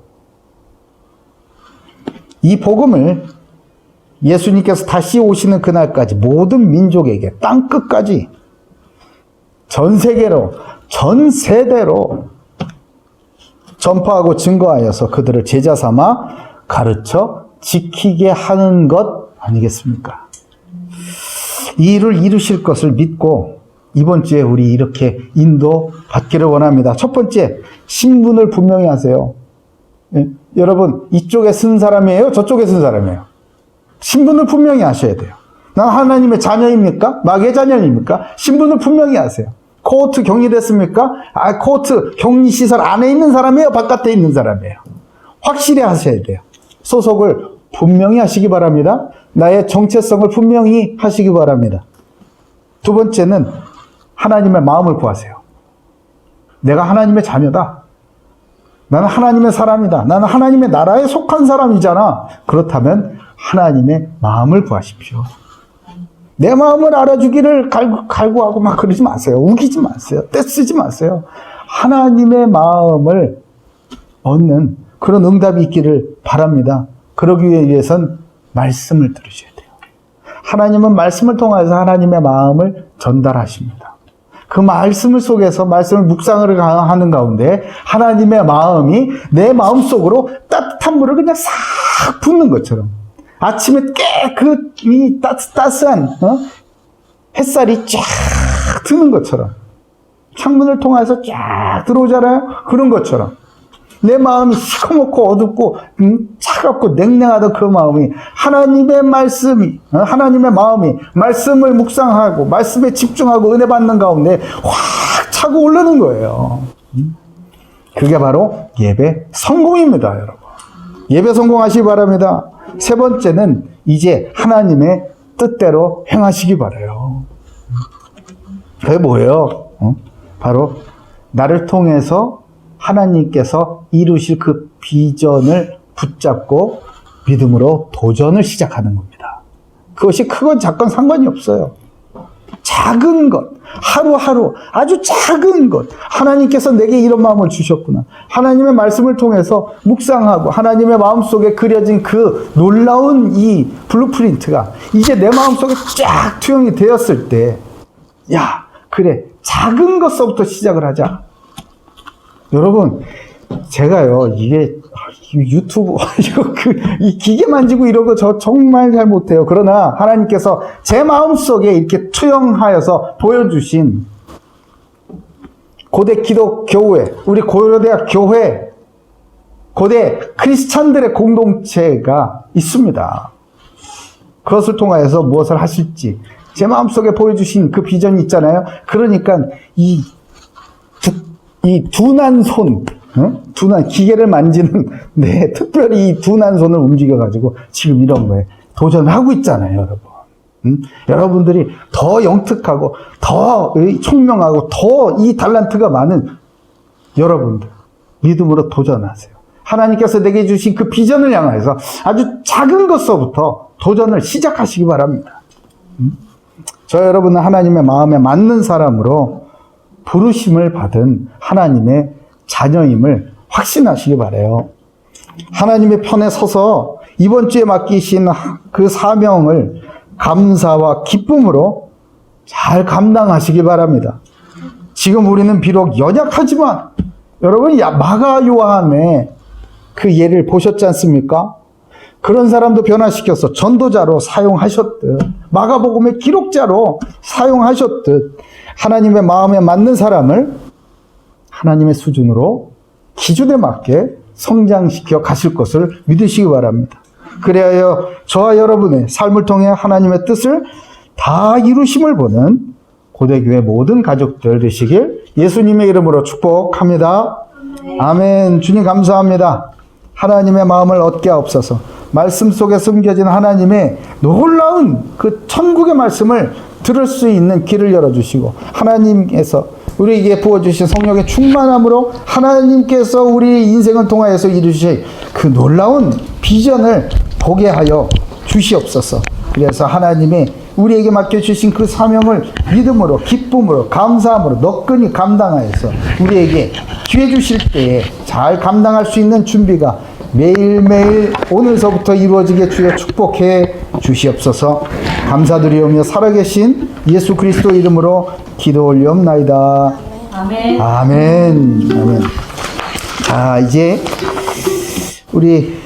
이 복음을 예수님께서 다시 오시는 그날까지 모든 민족에게 땅끝까지 전 세계로 전 세대로 전파하고 증거하여서 그들을 제자 삼아 가르쳐 지키게 하는 것 아니겠습니까? 이 일을 이루실 것을 믿고 이번 주에 우리 이렇게 인도 받기를 원합니다. 첫 번째, 신분을 분명히 하세요. 예? 여러분, 이쪽에 쓴 사람이에요? 저쪽에 쓴 사람이에요? 신분을 분명히 하셔야 돼요. 난 하나님의 자녀입니까? 마귀의 자녀입니까? 신분을 분명히 하세요. 코호트 격리됐습니까? 코호트 격리시설 안에 있는 사람이에요? 바깥에 있는 사람이에요? 확실히 하셔야 돼요. 소속을 분명히 하시기 바랍니다. 나의 정체성을 분명히 하시기 바랍니다. 두 번째는 하나님의 마음을 구하세요. 내가 하나님의 자녀다. 나는 하나님의 사람이다. 나는 하나님의 나라에 속한 사람이잖아. 그렇다면 하나님의 마음을 구하십시오. 내 마음을 알아주기를 갈구하고 막 그러지 마세요. 우기지 마세요. 떼쓰지 마세요. 하나님의 마음을 얻는 그런 응답이 있기를 바랍니다. 그러기 위해선 말씀을 들으셔야 돼요. 하나님은 말씀을 통해서 하나님의 마음을 전달하십니다. 그 말씀을 속에서 말씀을 묵상을 하는 가운데 하나님의 마음이 내 마음 속으로 따뜻한 물을 그냥 싹 붓는 것처럼 아침에 깨끗이 따스한 햇살이 쫙 드는 것처럼 창문을 통해서 쫙 들어오잖아요. 그런 것처럼 내 마음이 시커멓고 어둡고 차갑고 냉랭하던 그 마음이 하나님의 말씀이 하나님의 마음이 말씀을 묵상하고 말씀에 집중하고 은혜 받는 가운데 확 차고 오르는 거예요. 그게 바로 예배 성공입니다, 여러분. 예배 성공하시기 바랍니다. 세 번째는 이제 하나님의 뜻대로 행하시기 바라요. 그게 뭐예요? 바로 나를 통해서 하나님께서 이루실 그 비전을 붙잡고 믿음으로 도전을 시작하는 겁니다. 그것이 크건 작건 상관이 없어요. 작은 것, 하루하루 아주 작은 것, 하나님께서 내게 이런 마음을 주셨구나. 하나님의 말씀을 통해서 묵상하고 하나님의 마음속에 그려진 그 놀라운 이 블루프린트가 이제 내 마음속에 쫙 투영이 되었을 때, 야, 그래, 작은 것서부터 시작을 하자. 여러분, 제가요, 이게 유튜브, 이 기계 만지고 이런 거 저 정말 잘 못해요. 그러나 하나님께서 제 마음속에 이렇게 투영하여서 보여주신 고대 기독교회, 우리 고려대학 교회, 고대 크리스찬들의 공동체가 있습니다. 그것을 통하여서 무엇을 하실지 제 마음속에 보여주신 그 비전이 있잖아요. 그러니까 이 둔한 손, 둔한 기계를 만지는 특별히 이 둔한 손을 움직여가지고 지금 이런 거에 도전을 하고 있잖아요, 여러분. 여러분들이 더 영특하고 더 총명하고 더 이 달란트가 많은 여러분들 믿음으로 도전하세요. 하나님께서 내게 주신 그 비전을 향해서 아주 작은 것서부터 도전을 시작하시기 바랍니다. 저 여러분은 하나님의 마음에 맞는 사람으로 부르심을 받은 하나님의 자녀임을 확신하시기 바라요. 하나님의 편에 서서 이번 주에 맡기신 그 사명을 감사와 기쁨으로 잘 감당하시기 바랍니다. 지금 우리는 비록 연약하지만 여러분 마가 요한의 그 예를 보셨지 않습니까? 그런 사람도 변화시켜서 전도자로 사용하셨듯 마가복음의 기록자로 사용하셨듯 하나님의 마음에 맞는 사람을 하나님의 수준으로 기준에 맞게 성장시켜 가실 것을 믿으시기 바랍니다. 그래야 저와 여러분의 삶을 통해 하나님의 뜻을 다 이루심을 보는 고대교회 모든 가족들 되시길 예수님의 이름으로 축복합니다. 아멘. 주님 감사합니다. 하나님의 마음을 얻게 하옵소서. 말씀 속에 숨겨진 하나님의 놀라운 그 천국의 말씀을 들을 수 있는 길을 열어주시고 하나님께서 우리에게 부어주신 성령의 충만함으로 하나님께서 우리 인생을 통하여서 이루실 그 놀라운 비전을 보게 하여 주시옵소서. 그래서 하나님이 우리에게 맡겨주신 그 사명을 믿음으로 기쁨으로 감사함으로 너끈히 감당하여서 우리에게 기회 주실 때에 잘 감당할 수 있는 준비가 매일매일 오늘서부터 이루어지게 주여 축복해 주시옵소서. 감사드리오며 살아계신 예수 그리스도 이름으로 기도 올리옵나이다. 아멘. 아멘. 아멘. 자, 이제 우리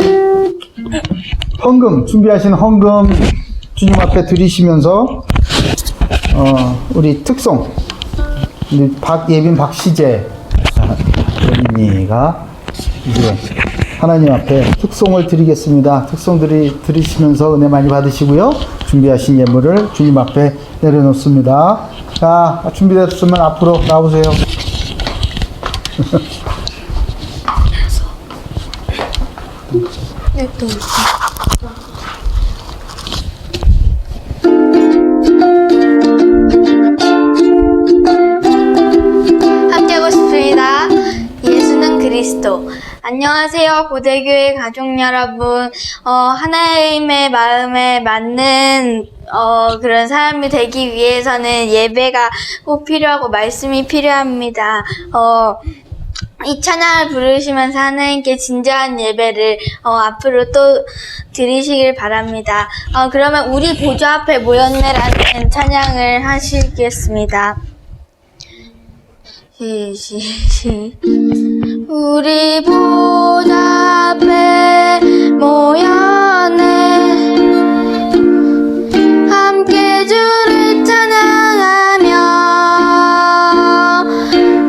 헌금 준비하신 헌금 주님 앞에 드리시면서 우리 특송 우리 예빈 박시재 어린이가 이제 하나님 앞에 특송을 드리겠습니다. 특송 드리시면서 은혜 많이 받으시고요. 준비하신 예물을 주님 앞에 내려놓습니다. 자, 준비됐으면 앞으로 나오세요. 함께하고 싶습니다. 예수는 그리스도. 안녕하세요, 고대교회 가족 여러분. 하나님의 마음에 맞는 그런 사람이 되기 위해서는 예배가 꼭 필요하고 말씀이 필요합니다. 이 찬양을 부르시면서 하나님께 진정한 예배를 앞으로 또 드리시길 바랍니다. 그러면 우리 보좌 앞에 모였네라는 찬양을 하시겠습니다. 우리 보좌 앞에 모였네 함께 주를 찬양하며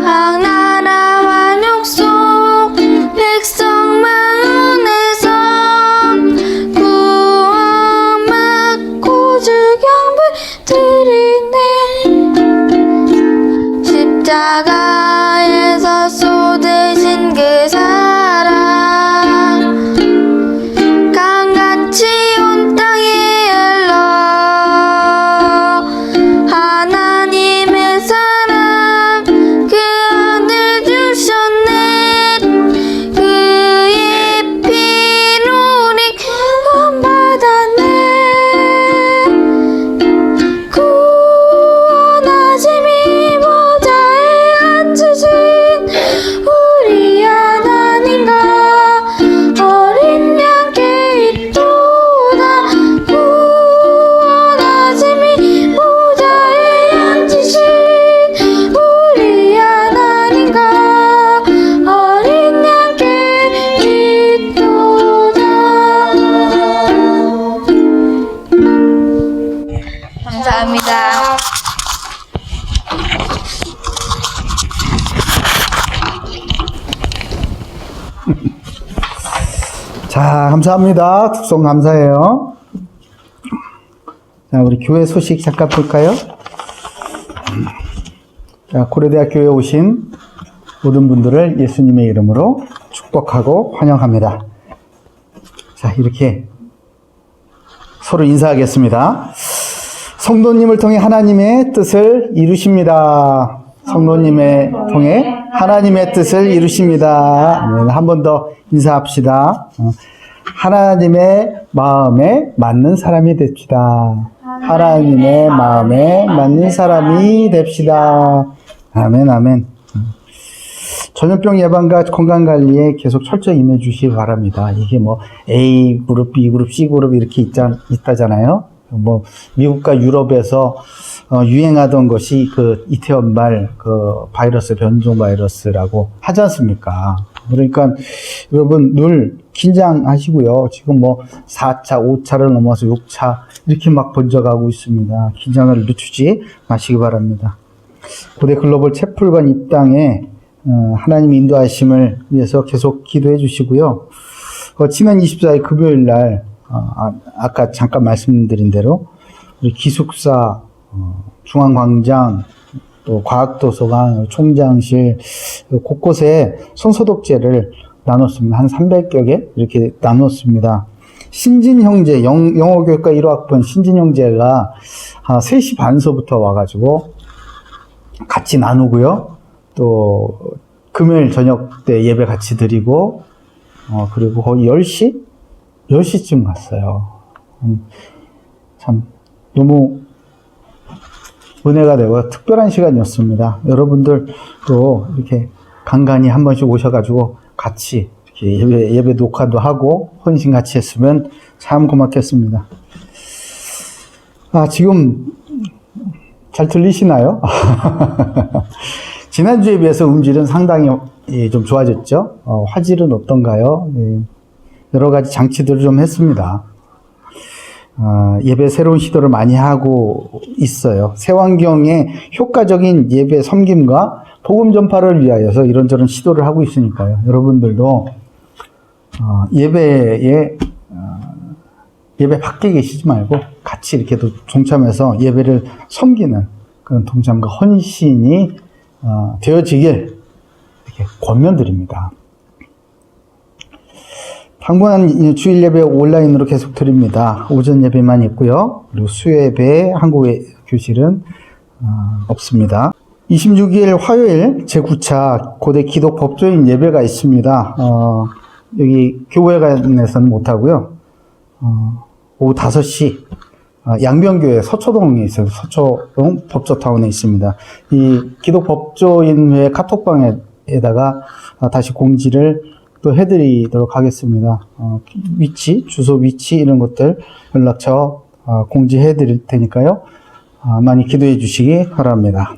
각 나라와 족속 백성 만원에서 구원받고 주경배 드리네 십자가에서 쏟으신 그 사랑 강같이 온 땅에 흘러 하나님의 사랑 그 아들 주셨네 그의 피로 우리 구원받았네 구원하심이 보좌에 앉으신 우리 하나님과 어린 양께 있도다 구원하심이 보좌에 앉으신 우리 하나님과 어린 양께 있도다. 감사합니다. 자, 감사합니다. 특송 감사해요. 자, 우리 교회 소식 잠깐 볼까요? 자, 고려대학교에 오신 모든 분들을 예수님의 이름으로 축복하고 환영합니다. 자, 이렇게 서로 인사하겠습니다. 성도님을 통해 하나님의 뜻을 이루십니다. 성도님을 통해 하나님의 뜻을 이루십니다. 한 번 더 인사합시다. 하나님의 마음에 맞는 사람이 됩시다. 하나님의 마음에 맞는 사람이 됩시다. 아멘, 아멘. 전염병 예방과 건강관리에 계속 철저히 임해 주시기 바랍니다. 이게 뭐 A그룹, B그룹, C그룹 이렇게 있다잖아요. 뭐 미국과 유럽에서 유행하던 것이 그 이태원발 그 바이러스, 변종 바이러스라고 하지 않습니까? 그러니까 여러분 늘 긴장하시고요. 지금 뭐 4차, 5차를 넘어서 6차 이렇게 막 번져가고 있습니다. 긴장을 늦추지 마시기 바랍니다. 고대 글로벌 채플관 입당에 하나님 인도하심을 위해서 계속 기도해 주시고요. 지난 24일 금요일 날 아까 잠깐 말씀드린 대로 우리 기숙사, 중앙광장, 또 과학도서관, 총장실 곳곳에 손소독제를 나눴습니다. 한 300여 개 이렇게 나눴습니다. 신진형제, 영어교육과 1호학번 신진형제가 3시 반서부터 와가지고 같이 나누고요. 또 금요일 저녁 때 예배 같이 드리고 그리고 거의 10시쯤 갔어요. 참 너무 은혜가 되고 특별한 시간이었습니다. 여러분들도 이렇게 간간히 한 번씩 오셔가지고 같이 이렇게 예배 녹화도 하고 헌신 같이 했으면 참 고맙겠습니다. 지금 잘 들리시나요? 지난주에 비해서 음질은 상당히 좀 좋아졌죠? 화질은 어떤가요? 여러 가지 장치들을 좀 했습니다. 예배 새로운 시도를 많이 하고 있어요. 새환경의 효과적인 예배 섬김과 복음 전파를 위하여서 이런저런 시도를 하고 있으니까요. 여러분들도 예배 밖에 계시지 말고 같이 이렇게 동참해서 예배를 섬기는 그런 동참과 헌신이 되어지길 이렇게 권면드립니다. 당분간 주일 예배 온라인으로 계속 드립니다. 오전 예배만 있고요. 그리고 수요 예배 한국 교실은 없습니다. 26일 화요일 제9차 고대 기독 법조인 예배가 있습니다. 여기 교회관에서는 못하고요. 오후 5시 양변교회 서초동에 있어요. 서초동 법조타운에 있습니다. 이 기독 법조인회 카톡방에다가 다시 공지를 또 해드리도록 하겠습니다. 위치, 주소 위치 이런 것들 연락처 공지해 드릴 테니까요. 많이 기도해 주시기 바랍니다.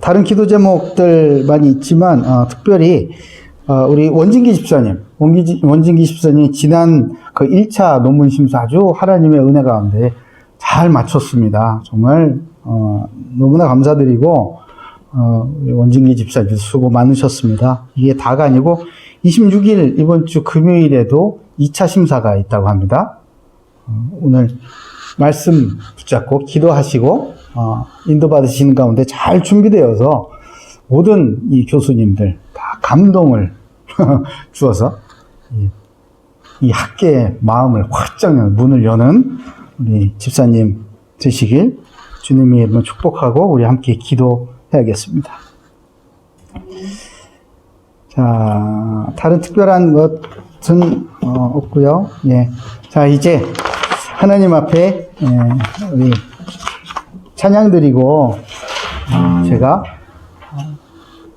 다른 기도 제목들 많이 있지만 특별히 우리 원진기 집사님, 원진기 집사님이 지난 그 1차 논문 심사 아주 하나님의 은혜 가운데 잘 마쳤습니다. 정말 너무나 감사드리고 우리 원진기 집사님 수고 많으셨습니다. 이게 다가 아니고 26일 이번 주 금요일에도 2차 심사가 있다고 합니다. 오늘 말씀 붙잡고 기도하시고 인도받으시는 가운데 잘 준비되어서 모든 이 교수님들 다 감동을 주어서 이 학계의 마음을 활짝 문을 여는 우리 집사님 되시길 주님의 이름으로 축복하고 우리 함께 기도해야겠습니다. 자, 다른 특별한 것은 없고요. 예. 자, 이제 하나님 앞에 우리 찬양 드리고 제가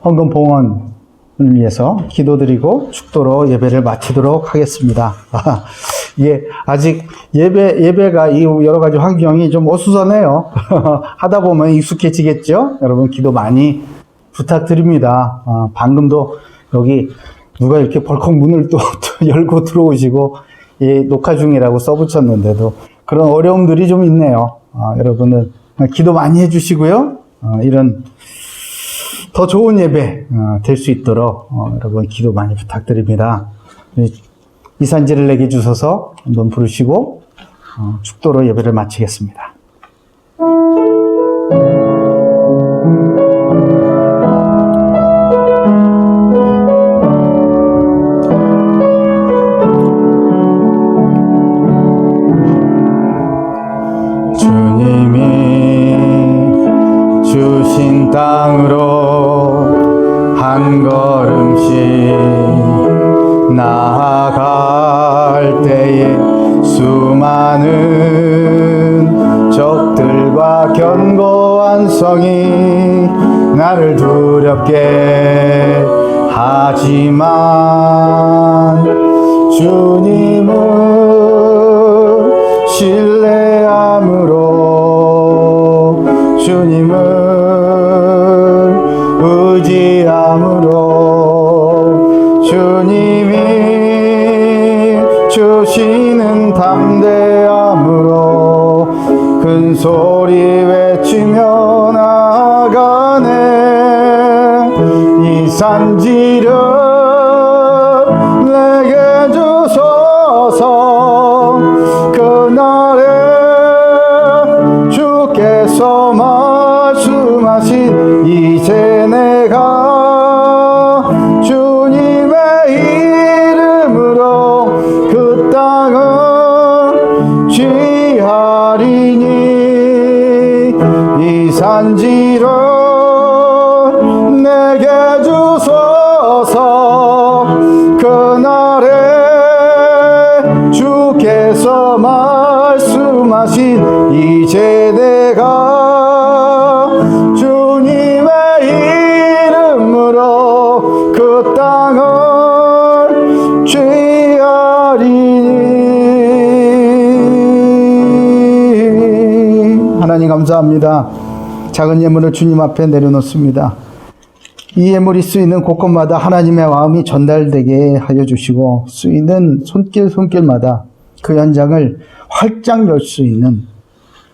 헌금 봉헌을 위해서 기도드리고 축도로 예배를 마치도록 하겠습니다. 예, 아직 예배가 이 여러 가지 환경이 좀 어수선해요. 하다 보면 익숙해지겠죠? 여러분 기도 많이 부탁드립니다. 방금도 여기 누가 이렇게 벌컥 문을 또 열고 들어오시고 예, 녹화 중이라고 써붙였는데도 그런 어려움들이 좀 있네요. 여러분은 기도 많이 해주시고요. 이런 더 좋은 예배 될 수 있도록 여러분 기도 많이 부탁드립니다. 이산지를 내게 주셔서 한번 부르시고 축도로 예배를 마치겠습니다. 함께 하지만 주님을 신뢰함으로 주님을 의지함으로 주님이 주시는 담대함으로 큰 소리 외치며 나아가네. 이 산지를 내게 주소서. 그날에 주께서 말씀하신 이제 내가 주님의 이름으로 그 땅을 취하리니 이 산지를 내게 주소서. 그날에 주께서 말씀하신 이제 내가 주님의 이름으로 그 땅을 취하리니. 하나님 감사합니다. 작은 예물을 주님 앞에 내려놓습니다. 이 예물이 쓰이는 곳곳마다 하나님의 마음이 전달되게 하여 주시고 쓰이는 손길마다 그 현장을 활짝 열 수 있는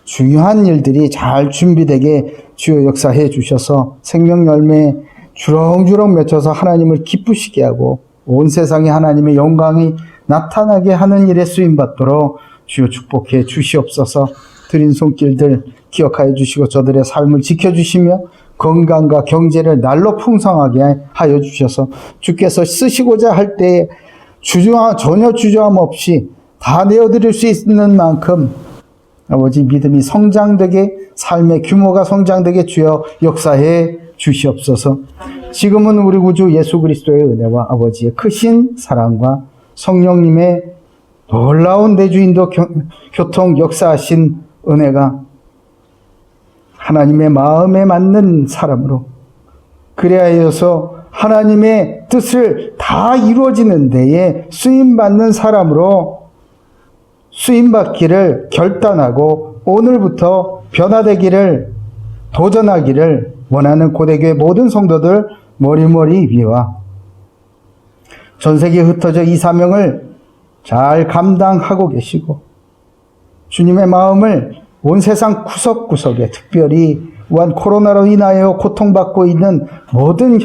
중요한 일들이 잘 준비되게 주여 역사해 주셔서 생명 열매 주렁주렁 맺혀서 하나님을 기쁘시게 하고 온 세상에 하나님의 영광이 나타나게 하는 일에 쓰임받도록 주여 축복해 주시옵소서. 드린 손길들 기억하여 주시고 저들의 삶을 지켜주시며 건강과 경제를 날로 풍성하게 하여 주셔서 주께서 쓰시고자 할 때에 전혀 주저함 없이 다 내어드릴 수 있는 만큼 아버지 믿음이 성장되게, 삶의 규모가 성장되게 주여 역사해 주시옵소서. 지금은 우리 구주 예수 그리스도의 은혜와 아버지의 크신 사랑과 성령님의 놀라운 내주인도 교통 역사하신 은혜가 하나님의 마음에 맞는 사람으로, 그래야 해서 하나님의 뜻을 다 이루어지는 데에 쓰임받는 사람으로 쓰임받기를 결단하고 오늘부터 변화되기를 도전하기를 원하는 고대교회 모든 성도들 머리머리 위와 전 세계에 흩어져 이 사명을 잘 감당하고 계시고 주님의 마음을 온 세상 구석구석에, 특별히 우한 코로나로 인하여 고통받고 있는 모든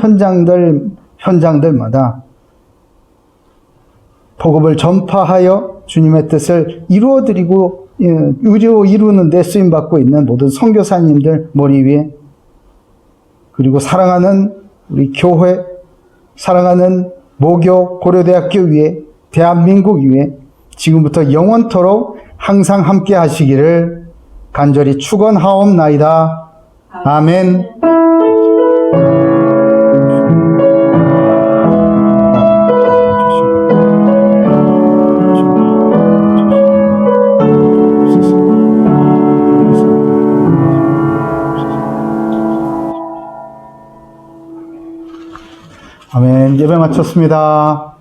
현장들마다 복음을 전파하여 주님의 뜻을 이루는 데 쓰임받고 있는 모든 선교사님들 머리 위에, 그리고 사랑하는 우리 교회, 사랑하는 모교 고려대학교 위에, 대한민국 위에 지금부터 영원토록 항상 함께 하시기를 간절히 축원하옵나이다. 아멘. 아멘. 예배 마쳤습니다.